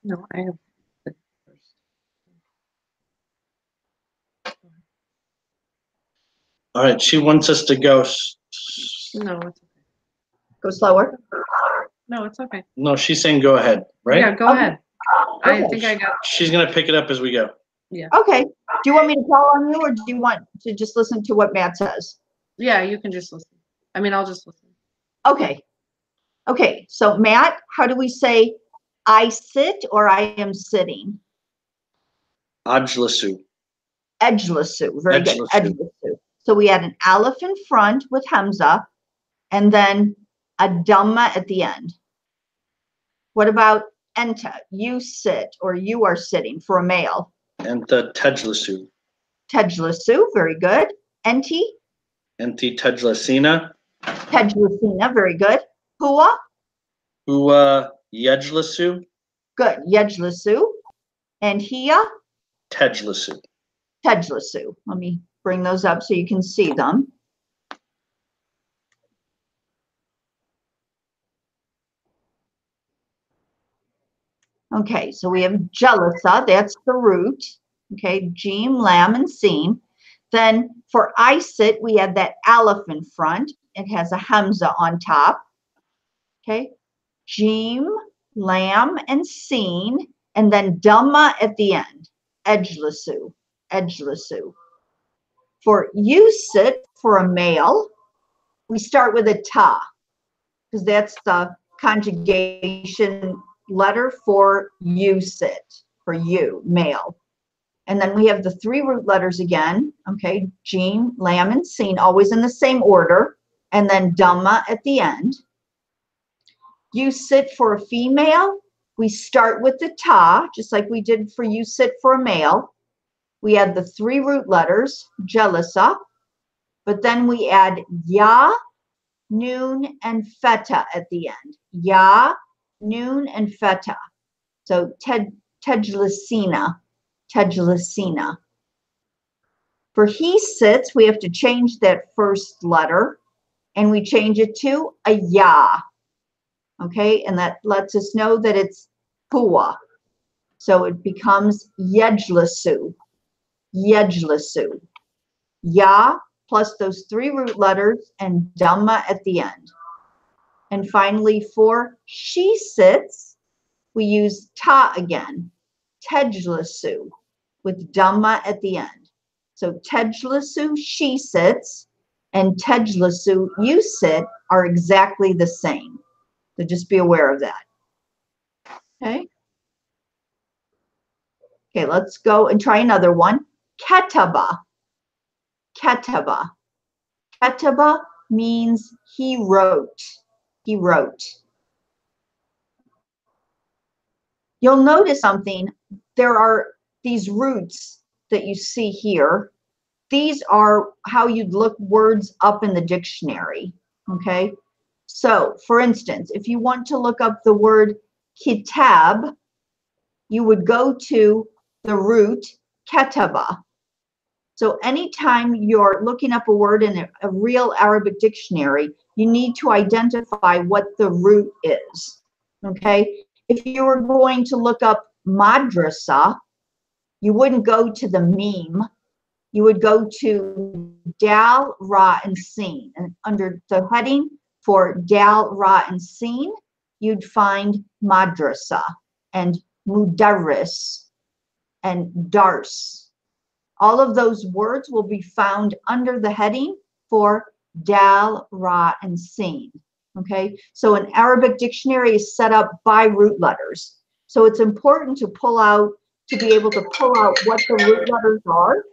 No, I have the first. All right, she wants us to go. No, it's okay. Go slower. No, it's okay. No, she's saying go ahead, right? Yeah, go Okay. ahead. I Okay. think I got. She's gonna pick it up as we go. Okay. Do you want me to call on you, or do you want to just listen to what Matt says? Yeah, you can just listen. I mean, I'll just listen. Okay. Okay. So Matt, how do we say I sit or I am sitting? Ajlasu. Ejlasu. Very good. Ejlasu. Ejlasu. So we had an aleph in front with Hamza and then a dhamma at the end. What about enta? You sit or you are sitting for a male. Enta Tejlasu. Tejlasu. Very good. Enti? Enti Tejlasina. Tejlasina. Very good. Hua? Hua Yejlasu. Good. Yejlasu. And Hia? Tejlasu. Tejlasu. Let me bring those up so you can see them. Okay, so we have jealousa, that's the root. Okay, jim, lam, and seen. Then for I sit, we have that aleph in front. It has a hamza on top. Okay, jim, lam, and seen, and then dhamma at the end. Ejlasu, ejlasu. For you sit, for a male, we start with a ta, because that's the conjugation letter for you sit, for you, male. And then we have the 3 root letters again, okay, jim, lam, and seen, always in the same order, and then dhamma at the end. You sit for a female, we start with the ta, just like we did for you sit for a male. We add the 3 root letters, jealousa, but then we add ya, noon, and feta at the end. Ya, noon, and feta. So tejlasina, tejlasina. For he sits, we have to change that first letter, and we change it to a ya. Okay, and that lets us know that it's hua. So it becomes yejlasu, yejlasu. Ya plus those 3 root letters and dhamma at the end. And finally, for she sits, we use ta again, tejlasu, with dhamma at the end. So tejlasu, she sits, and tejlasu, you sit, are exactly the same. So just be aware of that. Okay. Okay, let's go and try another one. Ketaba. Ketaba. Ketaba means he wrote. He wrote. You'll notice something. There are these roots that you see here. These are how you'd look words up in the dictionary, okay? So, for instance, if you want to look up the word kitab, you would go to the root ketaba. So anytime you're looking up a word in a real Arabic dictionary, you need to identify what the root is, okay? If you were going to look up madrasa, you wouldn't go to the meme. You would go to dal, ra, and sin. And under the heading for dal, ra, and sin, you'd find madrasa and mudarris and dars. All of those words will be found under the heading for dal, ra, and sin. Okay, so an Arabic dictionary is set up by root letters. So it's important to be able to pull out what the root letters are.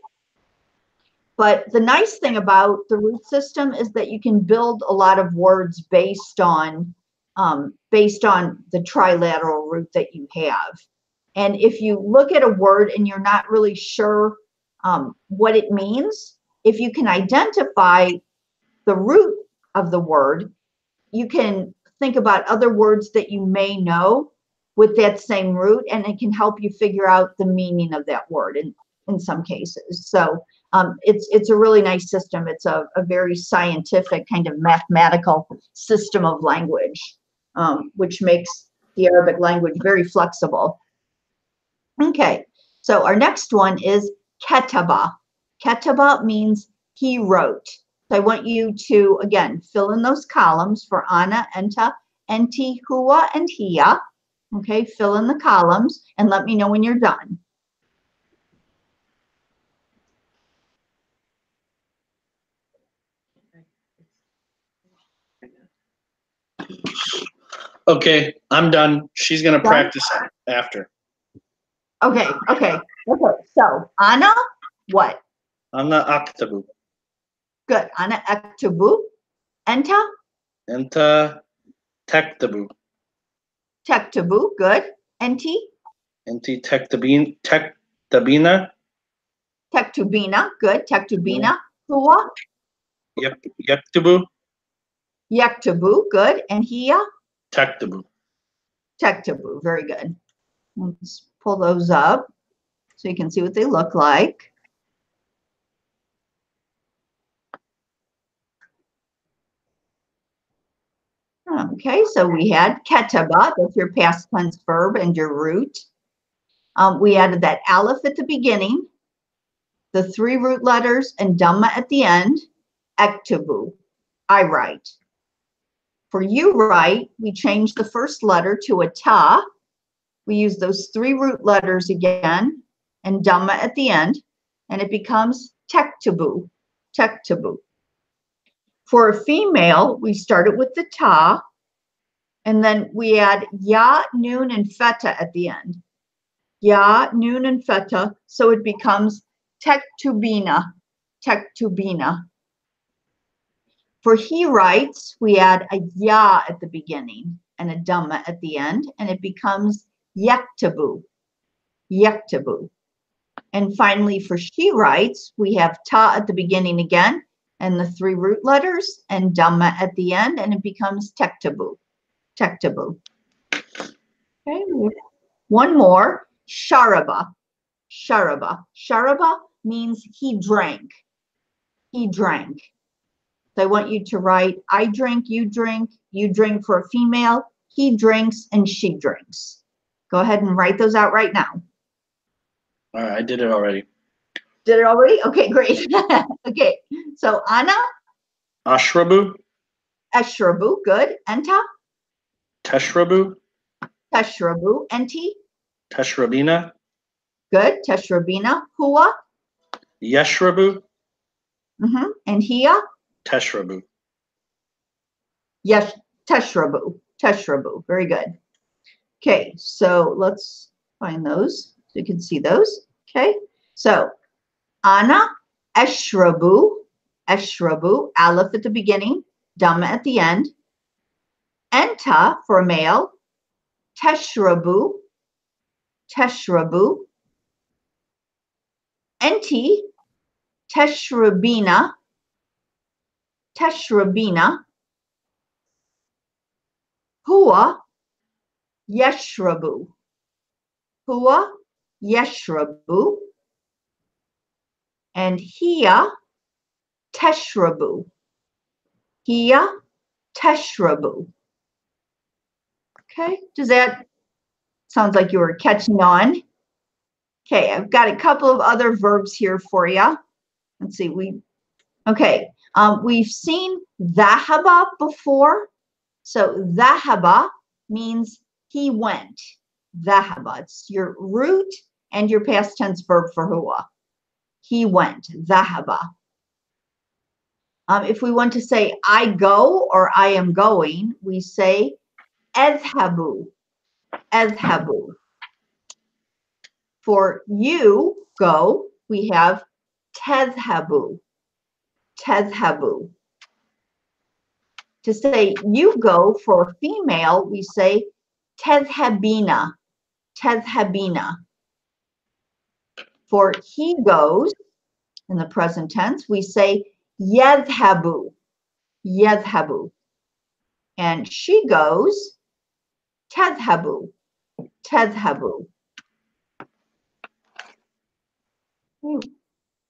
But the nice thing about the root system is that you can build a lot of words based on the trilateral root that you have. And if you look at a word and you're not really sure what it means, if you can identify the root of the word, you can think about other words that you may know with that same root, and it can help you figure out the meaning of that word in some cases. So it's a really nice system. It's a very scientific kind of mathematical system of language, which makes the Arabic language very flexible. Okay, so our next one is ketaba. Ketaba means he wrote. So I want you to, again, fill in those columns for ana, enta, enti, huwa, and hiya. Okay, fill in the columns and let me know when you're done. Okay, I'm done. She's gonna practice after. Okay. So ana, what? Ana aktabu. Good. Ana aktubu. Enta? Enta tektabu. Tektubu. Good. Enti? Enti tektabina. Tektubina. Good. Tektubina. Huwa? Yaktubu. Yaktubu. Good. And hiya? Tektabu. Tektubu. Very good. Let's pull those up so you can see what they look like. Okay, so we had ketaba, that's your past tense verb and your root. We added that aleph at the beginning, the 3 root letters and dhamma at the end, ektubu, I write. For you write, we changed the first letter to a ta. We use those 3 root letters again and dhamma at the end, and it becomes tektubu, tektubu. For a female, we started with the ta, and then we add ya, noon, and feta at the end. Ya, noon, and feta, so it becomes tektubina, tektubina. For he writes, we add a ya at the beginning and a dhamma at the end, and it becomes yaktabu, yaktabu. And finally, for she writes, we have ta at the beginning again, and the 3 root letters, and dhamma at the end, and it becomes tektabu, tektabu. Okay, one more, sharaba, sharaba. Sharaba means he drank, he drank. So I want you to write, I drink, you drink for a female, he drinks, and she drinks. Go ahead and write those out right now. All right, I did it already. Did it already? Okay, great. Okay, so Ana? Ashrabu. Ashrabu, good. Enta? Teshrabu. Teshrabu. Enti? Teshrabina. Good. Teshrabina. Huwa? Yeshrabu, And hiya? Teshrabu. Yes, teshrabu. Teshrabu. Very good. Okay, so let's find those so you can see those. Okay, so Ana eshrabu, eshrabu, aleph at the beginning, dhamma at the end. Enta for a male, teshrabu, teshrabu. Enti, teshrabina, teshrabina. Hua, yeshrabu, hua, yeshrabu. And hiya, teshrabu, hiya, teshrabu. Okay, does that sounds like you were catching on? Okay, I've got a couple of other verbs here for you. Let's see, we've seen dhahaba before. So dhahaba means he went. Dhahaba, it's your root and your past tense verb for huwa. He went, dhahaba. If we want to say I go or I am going, we say adhabu, adhabu. For you go, we have tadhabu, tadhabu. To say you go for female, we say tadhabina, tadhabina. For he goes, in the present tense, we say yadhabu, yadhabu. And she goes, tadhabu, tadhabu.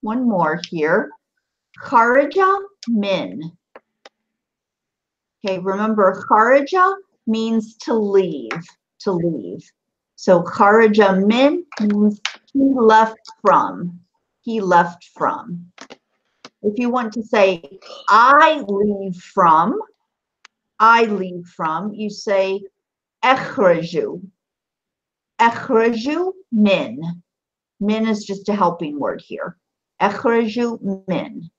One more here. Kharaja min. Okay, remember kharaja means to leave, to leave. So kharaja min means he left from, he left from. If you want to say I leave from, you say ekhraju, ekhraju min. Min is just a helping word here. Ekhraju min.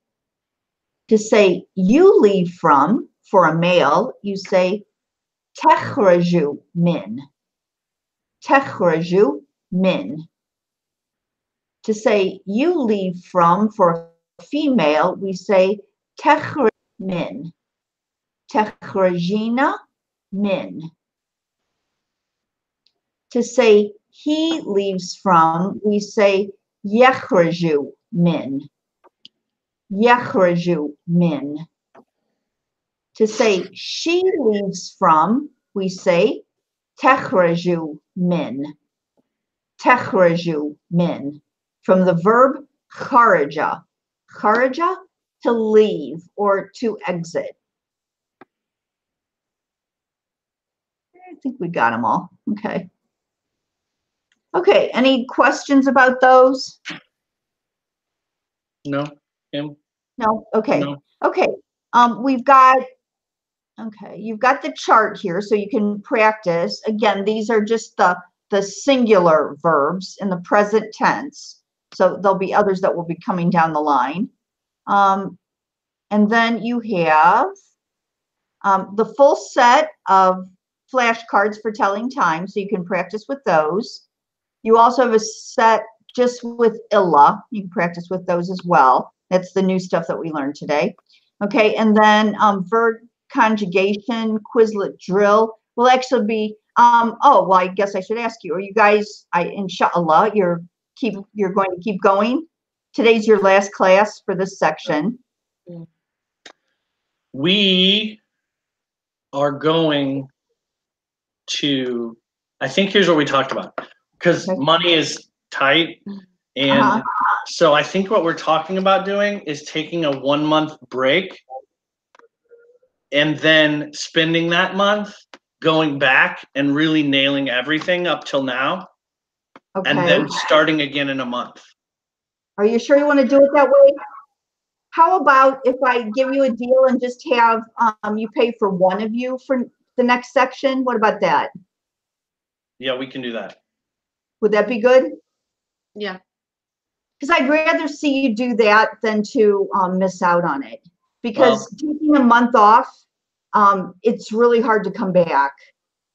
To say you leave from, for a male, you say tekhraju min. Tekhraju min. To say you leave from, for a female, we say tekhraj min. Tekhrajina min. To say he leaves from, we say yekhraju min. Yekhraju min. To say she leaves from, we say tekhraju min. Tekhraju min. From the verb kharaja. Kharaja, to leave or to exit. I think we got them all. Okay. Okay, any questions about those? No, Kim? No? Okay. No. Okay. You've got the chart here so you can practice. Again, these are just the singular verbs in the present tense. So there'll be others that will be coming down the line. And then you have the full set of flashcards for telling time, so you can practice with those. You also have a set just with illa. You can practice with those as well. That's the new stuff that we learned today. Okay, and then verb conjugation, Quizlet drill will actually be, oh, well, I guess I should ask you, are you guys, inshallah, you're going to keep going? Today's your last class for this section. We are going to, I think here's what we talked about, because money is tight. And so I think what we're talking about doing is taking a 1 month break and then spending that month going back and really nailing everything up till now. Okay. And then starting again in a month. Are you sure you want to do it that way? How about if I give you a deal and just have you pay for one of you for the next section? What about that? Yeah, we can do that. Would that be good? Yeah. because I'd rather see you do that than to miss out on it. Because taking a month off, it's really hard to come back.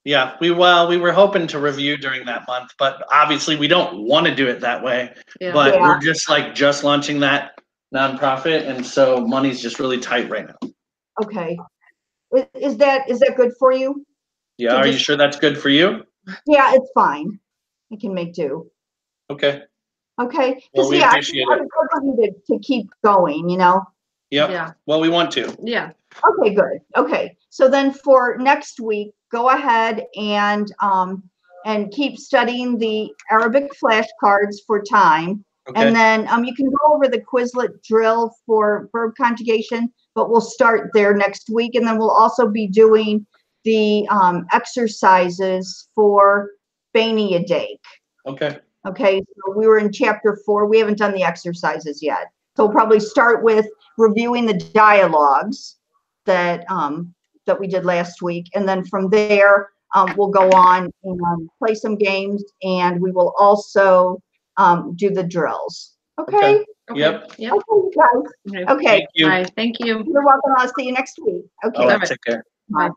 Yeah, we were hoping to review during that month, but obviously we don't want to do it that way. Yeah. But we're just launching that nonprofit, and so money's just really tight right now. Okay. Is that good for you? Yeah, are you sure that's good for you? Yeah, it's fine. I can make do. Okay. Okay. Well, we appreciate it. I want you to keep going, you know? Yep. Yeah. Well, we want to. Yeah. Okay, good. Okay. So then for next week, go ahead and keep studying the Arabic flashcards for time. Okay. And then you can go over the Quizlet drill for verb conjugation, but we'll start there next week. And then we'll also be doing the exercises for Bani Yadayk. Okay. Okay, so we were in chapter 4. We haven't done the exercises yet. So we'll probably start with reviewing the dialogues that that we did last week. And then from there, we'll go on and play some games, and we will also do the drills. Okay? Yep. Yep. Okay, guys. Okay. Thank you. Bye. Thank you. You're welcome. I'll see you next week. Okay. All right, take care. Bye.